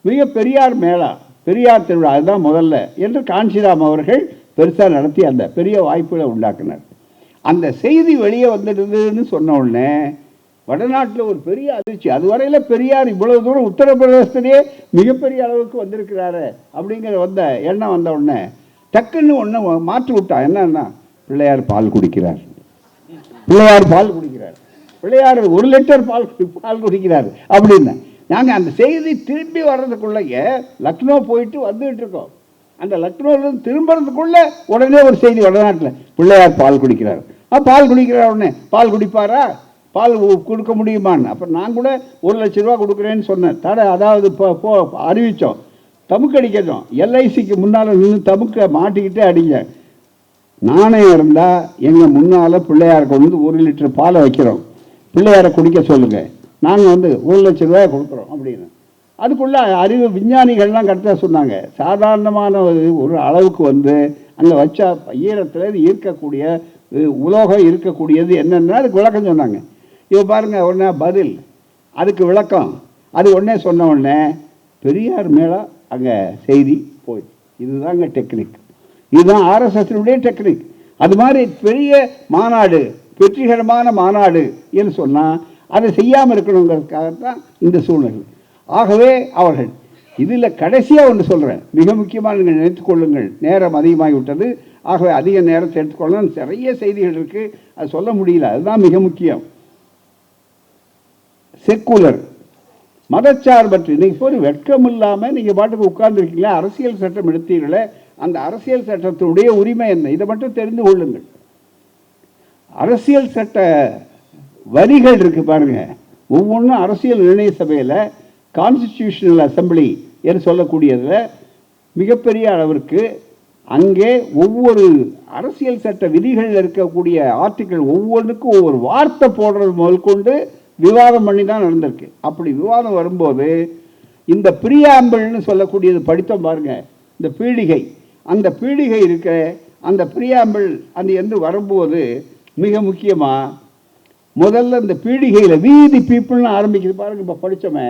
மிக பெரியார் மேளா, பெரியார் திருவிழா அதுதான் முதல்ல என்று காஞ்சிராம் அவர்கள் பெருசாக நடத்தி அந்த பெரிய வாய்ப்புகளை உண்டாக்குனார். அந்த செய்தி வெளியே வந்துடுதுன்னு சொன்ன உடனே வடநாட்டில் ஒரு பெரிய அதிர்ச்சி. அதுவரையில் பெரியார் இவ்வளவு தூரம் உத்தரப்பிரதேசத்திலேயே மிகப்பெரிய அளவுக்கு வந்திருக்கிறாரு அப்படிங்கிற எண்ணம் வந்த உடனே டக்குன்னு ஒன்று மாற்றி விட்டான். என்னன்னா, பிள்ளையார் பால் குடிக்கிறார், பிள்ளையார் பால் குடிக்கிறார், பிள்ளையார் 1 லிட்டர் பால் குடிக்கிறார் அப்படின்னு. நாங்கள் அந்த செய்தி திரும்பி வர்றதுக்குள்ளேயே லக்னோ போயிட்டு வந்துகிட்டு இருக்கோம். அந்த லக்னோவிலிருந்து திரும்புறதுக்குள்ள உடனே ஒரு செய்தி வடநாட்டில் பிள்ளையார் பால் குடிக்கிறார். பால் குடிக்கிறார். உடனே பால் குடிப்பாரா, பால் கொடுக்க முடியுமான்னு. அப்புறம் நான் கூட 1,00,000 ரூபா கொடுக்குறேன்னு சொன்னேன். அதாவது அறிவித்தோம், தமுக்கு அடிக்கணும். எல்ஐசிக்கு முன்னால் நின்று தமுக்க மாட்டிக்கிட்டே அடிங்க. நாணயம் இருந்தால் எங்கள் முன்னால் பிள்ளையாரை கொண்டு வந்து 1 லிட்டர் பாலை வைக்கிறோம், பிள்ளையாரை குடிக்க சொல்லுங்கள், நாங்கள் 1,00,000 ரூபாய் கொடுக்குறோம் அப்படின்னு. அதுக்குள்ள அறிவு விஞ்ஞானிகள்லாம் கரெக்டாக சொன்னாங்க. சாதாரணமான ஒரு அளவுக்கு அங்கே வச்சா ஈரத்தில் ஈர்க்கக்கூடிய உலோகம் இருக்கக்கூடியது என்னென்னா அதுக்கு விளக்கம் சொன்னாங்க. இப்போ பாருங்கள், உடனே பதில் அதுக்கு விளக்கம் அது உடனே சொன்ன உடனே பெரியார் மேலே அங்கே செய்தி போய். இதுதாங்க டெக்னிக், இதுதான் ஆர்எஸ்எஸ்னுடைய டெக்னிக். அது மாதிரி பெரிய மாநாடு, வெற்றிகரமான மாநாடு என்று சொன்னால் அதை செய்யாமல் இருக்கணுங்கிறதுக்காகத்தான் இந்த சூழ்நிலை. ஆகவே அவர்கள் இதில் கடைசியாக ஒன்று சொல்கிறேன், மிக முக்கியமாக நீங்கள் நினைத்துக் கொள்ளுங்கள். நேரம் அதிகமாகிவிட்டது, ஆகவே அதிக நேரத்தை எடுத்துக்கொள்ளணும். நிறைய செய்திகள் இருக்குது, அது சொல்ல முடியல. அதுதான் மிக முக்கியம். செக்குலர் மதச்சார்பற்று இன்னைக்கு ஒரு வெட்கம் இல்லாமல் நீங்கள் பாட்டுக்கு உட்கார்ந்துருக்கீங்களா, அரசியல் சட்டம் எடுத்தீர்களே, அந்த அரசியல் சட்டத்தினுடைய உரிமை என்ன, இதை மட்டும் தெரிந்து கொள்ளுங்கள். அரசியல் சட்ட வரிகள் இருக்கு பாருங்க, ஒவ்வொன்றும் அரசியல் நிர்ணய சபையில் கான்ஸ்டிடியூஷனல் அசம்பிளி என்று சொல்லக்கூடியதில் மிகப்பெரிய அளவிற்கு அங்கே ஒவ்வொரு அரசியல் சட்ட விதிகளில் இருக்கக்கூடிய ஆர்டிக்கிள் ஒவ்வொன்றுக்கும் ஒவ்வொரு வார்த்தை போடுறது முதல் கொண்டு விவாதம் பண்ணி தான் நடந்திருக்கு. அப்படி விவாதம் வரும்போது இந்த பிரியாம்பிள்னு சொல்லக்கூடியது படித்தோம் பாருங்க, இந்த பீடிகை, அந்த பீடிகை இருக்க அந்த பிரியாம்பிள் அந்த என்று வரும்போது மிக முக்கியமாக முதல்ல இந்த பீடிகையில் வீதி பீப்புள்னு ஆரம்பிக்குது பாருங்க. இப்போ படித்தோமே,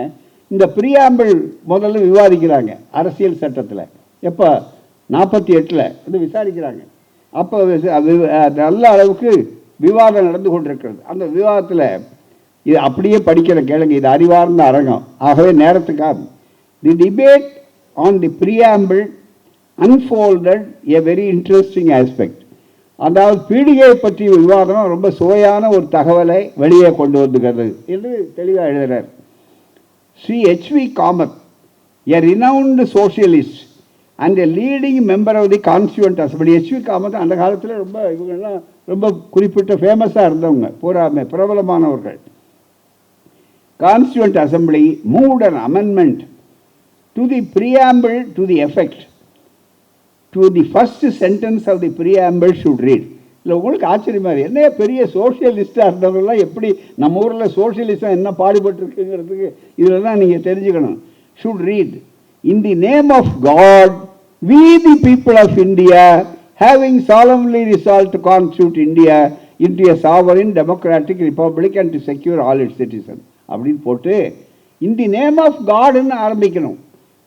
இந்த பிரியாம்பிள் முதல்ல விவாதிக்கிறாங்க அரசியல் சட்டத்தில். எப்போ 48 விசாரிக்கிறாங்க. அப்போ நல்ல அளவுக்கு விவாதம் நடந்து கொண்டிருக்கிறது. அந்த விவாதத்தில் இது அப்படியே படிக்கிற கேளுங்க, இது அறிவார்ந்த அரங்கம். ஆகவே நேரத்துக்காக the debate on the preamble unfolded a very interesting aspect. அதாவது பீடிகையை பற்றிய விவாதம் ரொம்ப சுவையான ஒரு தகவலை வெளியே கொண்டு வந்துகிறது என்று தெளிவாக எழுதுகிறார். Shri H.V. Kamath, a renowned socialist and a leading member of the constituent assembly. H.V. Kamath அந்த காலத்தில் ரொம்ப இவங்கெல்லாம் ரொம்ப குறிப்பிட்ட ஃபேமஸாக இருந்தவங்க, பூராமே பிரபலமானவர்கள். Constituent Assembly moved an amendment to the preamble to the effect to the first sentence of the preamble should read. இல்லை உங்களுக்கு ஆச்சரியமா என்ன பெரிய சோசியலிஸ்டாக இருந்தவங்களாம் எப்படி நம்ம ஊரில் சோசியலிசம் என்ன பாடுபட்டுருக்குங்கிறதுக்கு இதில் தான் நீங்கள் தெரிஞ்சுக்கணும். should read, in the name of God we the people of India having solemnly resolved to constitute India into a sovereign democratic republic and to secure all its citizens அப்படின்னு போட்டு இன் தி நேம் ஆஃப் காட்னு ஆரம்பிக்கணும்,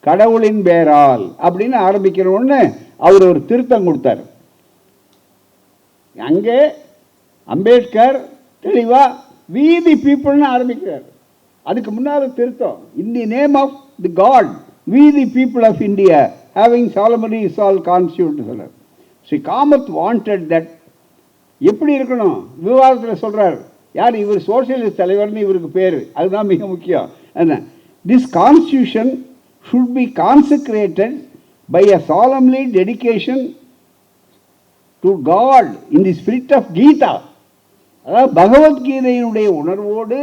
கடவுளின் பேரால் அப்படின்னு ஆரம்பிக்கணும்னு அவர் ஒரு திருத்தம் கொடுத்தார். அங்கே அம்பேத்கர் தெளிவா வி தி பீப்புள்னு ஆரம்பிக்கிறார். அதுக்கு முன்னால் திருத்தம், in the name of the God we the people of India having solemnly resolve constitute சொல்றார். ஸ்ரீ காமத் வாண்டட் தட் எப்படி இருக்கணும் விவாதத்தில் சொல்றார். யார் இவர்? சோசியலிஸ்ட் தலைவர்னு இவருக்கு பேர், அதுதான் மிக முக்கியம். என்ன, this constitution should be consecrated by a solemnly dedication to God in the spirit of Gita. அதாவது பகவத்கீதையினுடைய உணர்வோடு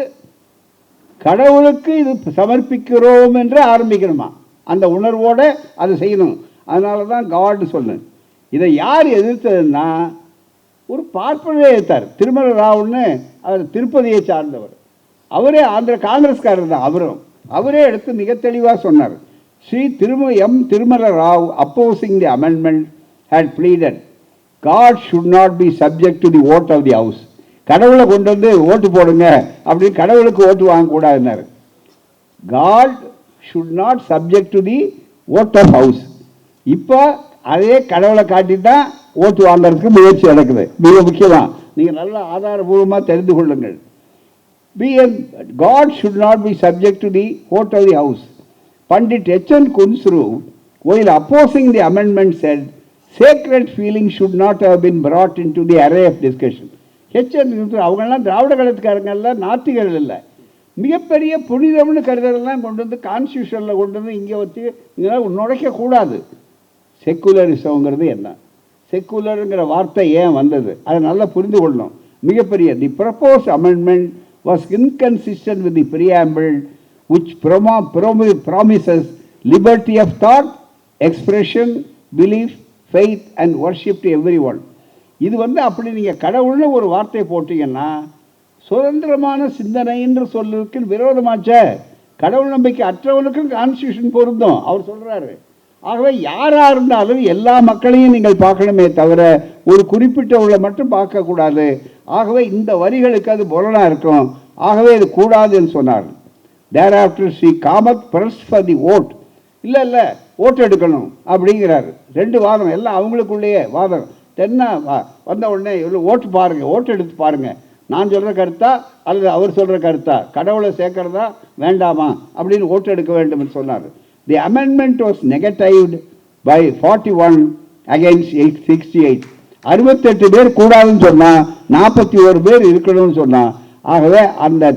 கடவுளுக்கு இது சமர்ப்பிக்கிறோம் என்று ஆரம்பிக்கணுமா, அந்த உணர்வோடு அதை செய்யணும். அதனால தான் காட் சொன்னேன். இதை யார் எதிர்த்ததுன்னா ஒரு பார்ப்பனரே எடுத்தார், திருமல ராவ்னு. அவர் திருப்பதியை சார்ந்தவர், அவரே ஆந்திர காங்கிரஸ்காரர் தான். அவரே எடுத்து மிக தெளிவாக சொன்னார். Shri Tirumala Rao opposing the amendment had pleaded God should not be subject to the vote of the house. கடவுளை கொண்டு வந்து ஓட்டு போடுங்க அப்படின்னு கடவுளுக்கு ஓட்டு வாங்கக்கூடாதுன்னாரு. God should not subject to the vote of house. இப்போ அதே கடவுளை காட்டி தான் ஓட்டு வாங்கிறதுக்கு முயற்சி நடக்குது. மிக முக்கியமாக நீங்கள் நல்ல ஆதாரபூர்வமாக தெரிந்து கொள்ளுங்கள். God should not be subject to the vote of the house. Pandit H.N. Kunsru, while opposing the amendment, said sacred feelings should not have been brought into the array of discussion. H.N. Kunsru அவங்கெல்லாம் திராவிட கழகத்துக்காரங்கெல்லாம் நாத்திகர்கள் இல்லை, மிகப்பெரிய புனிதம்னு கருதலாம் கொண்டு வந்து கான்ஸ்டியூஷனில் கொண்டு வந்து இங்கே வச்சு இங்கெல்லாம் நுழைக்கக்கூடாது. செக்குலரிசம்ங்கிறது என்ன, செக்குலருங்கிற வார்த்தை ஏன் வந்தது, அதை நல்லா புரிந்து கொள்ளணும். மிகப்பெரிய the proposed amendment was inconsistent with the preamble which promises liberty of thought, expression, belief, faith and worship to everyone. இது அப்படி நீங்கள் கடவுள்னு ஒரு வார்த்தை போட்டீங்கன்னா சுதந்திரமான சிந்தனை என்று சொல்லுக்கு விரோதமாச்ச. கடவுள் நம்பிக்கை அற்றவனுக்கும் கான்ஸ்டியூஷன் பொருந்தும் அவர் சொல்கிறாரு. ஆகவே யாராக இருந்தாலும் எல்லா மக்களையும் நீங்கள் பார்க்கணுமே தவிர ஒரு குறிப்பிட்டவர்களை மட்டும் பார்க்கக்கூடாது. ஆகவே இந்த வரிகளுக்கு அது புலனாக இருக்கும். ஆகவே இது கூடாதுன்னு சொன்னார். Thereafter she Kamath pressed for the vote. இல்லை ஓட்டு எடுக்கணும் அப்படிங்கிறாரு. ரெண்டு வாதம் எல்லாம் அவங்களுக்குள்ளேயே வாதம். என்ன வந்த உடனே இவ்வளோ ஓட்டு பாருங்கள், ஓட்டு எடுத்து பாருங்கள், நான் சொல்கிற கருத்தா அல்லது அவர் சொல்கிற கருத்தா, கடவுளை சேர்க்கறதா வேண்டாமா அப்படின்னு ஓட்டு எடுக்க வேண்டும் என்று சொன்னார். தி அமெண்ட்மெண்ட் வாஸ் நெகட்டிவ்டு பை 41 against 68. 68 பேர் கூடாதுன்னு சொன்னால் 41 பேர் இருக்கணும்னு சொன்னால். ஆகவே அந்த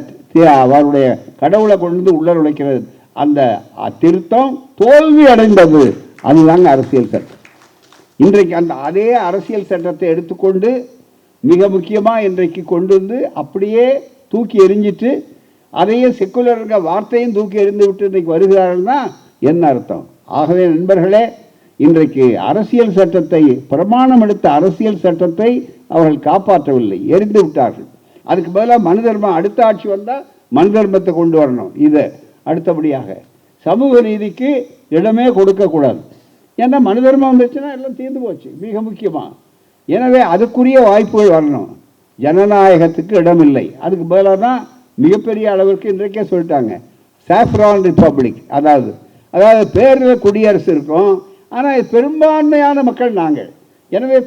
அவருடைய கடவுளை கொண்டு உள்ள நுழைக்கிறது அந்த திருத்தம் தோல்வி அடைந்தது. அதுதாங்க அரசியல் சட்டம். இன்றைக்கு அந்த அதே அரசியல் சட்டத்தை எடுத்துக்கொண்டு மிக முக்கியமாக இன்றைக்கு கொண்டு வந்து அப்படியே தூக்கி எறிஞ்சிட்டு அதையே செக்குலருங்க வார்த்தையும் தூக்கி எறிந்து விட்டு இன்றைக்கு வருகிறார்கள்னா என்ன அர்த்தம்? ஆகவே நண்பர்களே, இன்றைக்கு அரசியல் சட்டத்தை பிரமாணம் எடுத்த அரசியல் சட்டத்தை அவர்கள் காப்பாற்றவில்லை, எரிந்து விட்டார்கள். அதுக்கு பதிலாக மனு தர்மம் அடுத்த ஆட்சி வந்தால் மனு தர்மத்தை கொண்டு வரணும். இதை அடுத்தபடியாக சமூக நீதிக்கு இடமே கொடுக்கக்கூடாது. ஏன்னா மனு தர்மம் வந்துச்சுன்னா எல்லாம் தீர்ந்து போச்சு மிக முக்கியமாக. எனவே அதுக்குரிய வாய்ப்புகள் வரணும். ஜனநாயகத்துக்கு இடம் இல்லை. அதுக்கு பதிலாக தான் மிகப்பெரிய அளவிற்கு இன்றைக்கே சொல்லிட்டாங்க சாஃப்ரான் ரிப்பப்ளிக். அதாவது பேரில் குடியரசு இருக்கும், ஆனால் பெரும்பான்மையான மக்கள் நாங்கள். எனவே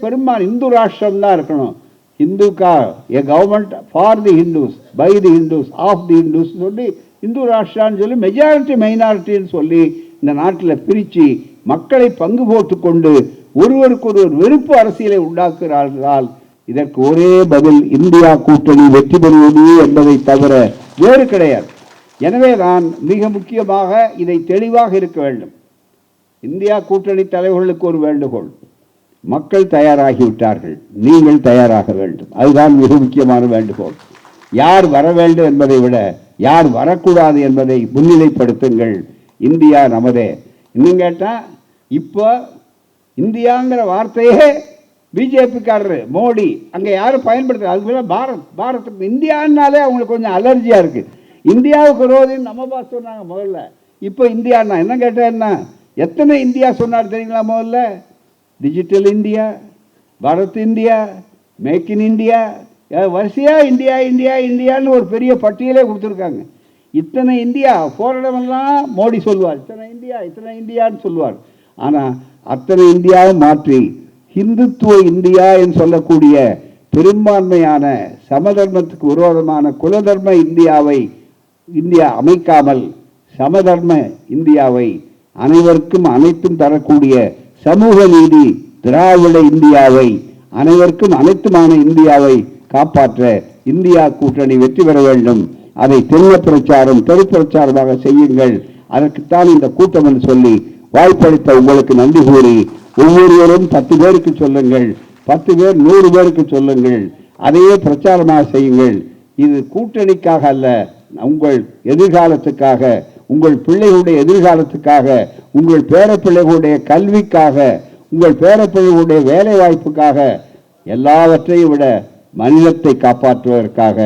இந்து ராஷ்டிரம் தான் இருக்கணும். இந்துக்கா a government for the Hindus, by the Hindus, of the Hindus சொல்லி இந்து ராஷ்டிரான்னு சொல்லி மெஜாரிட்டி மைனாரிட்டின்னு சொல்லி இந்த நாட்டில் பிரித்து மக்களை பங்கு போட்டு கொண்டு ஒருவருக்கு ஒருவர் வெறுப்பு அரசியலை உண்டாக்குகிறார்கள். இதற்கு ஒரே பதில் இந்தியா கூட்டணி வெற்றி பெறுவது என்பதை தவிர வேறு கிடையாது. எனவே தான் மிக முக்கியமாக இதை தெளிவாக இருக்க வேண்டும். இந்தியா கூட்டணி தலைவர்களுக்கு ஒரு வேண்டுகோள், மக்கள் தயாராகிவிட்டார்கள், நீங்கள் தயாராக வேண்டும். அதுதான் மிக முக்கியமான வேண்டுகோள். யார் வர வேண்டும் என்பதை விட யார் வரக்கூடாது என்பதை முன்னிலைப்படுத்துங்கள். இந்தியா நமதே. இன்னும் கேட்டால் இப்போ இந்தியாங்கிற வார்த்தையே பிஜேபிக்காரரு மோடி அங்கே யாரும் பயன்படுத்த. அதுக்கு மேலே பாரத் இந்தியான்னாலே அவங்களுக்கு கொஞ்சம் அலர்ஜியாக இருக்குது. இந்தியாவுக்கு விரோதின்னு நம்ம பார்த்து சொன்னாங்க முதல்ல. இப்போ இந்தியான்னா என்ன கேட்டால் என்ன, எத்தனை இந்தியா சொன்னார் தெரியுங்களா? முதல்ல digital India, Bharat India, make in India, வரிசையாக இந்தியா இந்தியா இந்தியான்னு ஒரு பெரிய பட்டியலே கொடுத்துருக்காங்க. இத்தனை இந்தியா போராடமெல்லாம் மோடி சொல்லுவார், இத்தனை இந்தியான்னு சொல்லுவார். ஆனால் அத்தனை இந்தியாவை மாற்றி ஹிந்துத்துவ இந்தியா என்று சொல்லக்கூடிய பெரும்பான்மையான சமதர்மத்துக்கு விரோதமான குலதர்ம இந்தியாவை இந்தியா அமைக்காமல் சமதர்ம இந்தியாவை அனைவருக்கும் அனைத்தும் தரக்கூடிய சமூக நீதி திராவிட இந்தியாவை அனைவருக்கும் அனைத்துமான இந்தியாவை காப்பாற்ற இந்தியா கூட்டணி வெற்றி பெற வேண்டும். அதை தென்ன பிரச்சாரம் தெரு பிரச்சாரமாக செய்யுங்கள். அதற்குத்தான் இந்த கூட்டம் என்று சொல்லி வாய்ப்பளித்த உங்களுக்கு நன்றி கூறி ஒவ்வொருவரும் 10 பேருக்கு சொல்லுங்கள், 10 பேர் 100 பேருக்கு சொல்லுங்கள், அதையே பிரச்சாரமாக செய்யுங்கள். இது கூட்டணிக்காக அல்ல, உங்கள் எதிர்காலத்துக்காக, உங்கள் பிள்ளைகளுடைய எதிர்காலத்துக்காக, உங்கள் பேரப்பிள்ளைகளுடைய கல்விக்காக, உங்கள் பேரப்பிள்ளைகளுடைய வேலை வாய்ப்புக்காக, எல்லாவற்றையும் விட மனிதத்தை காப்பாற்றுவதற்காக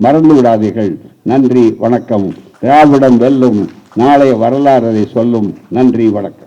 மறந்து விடாதீர்கள். நன்றி, வணக்கம். திராவிடம் வெல்லும், நாளைய வரலாறு அதை சொல்லும். நன்றி, வணக்கம்.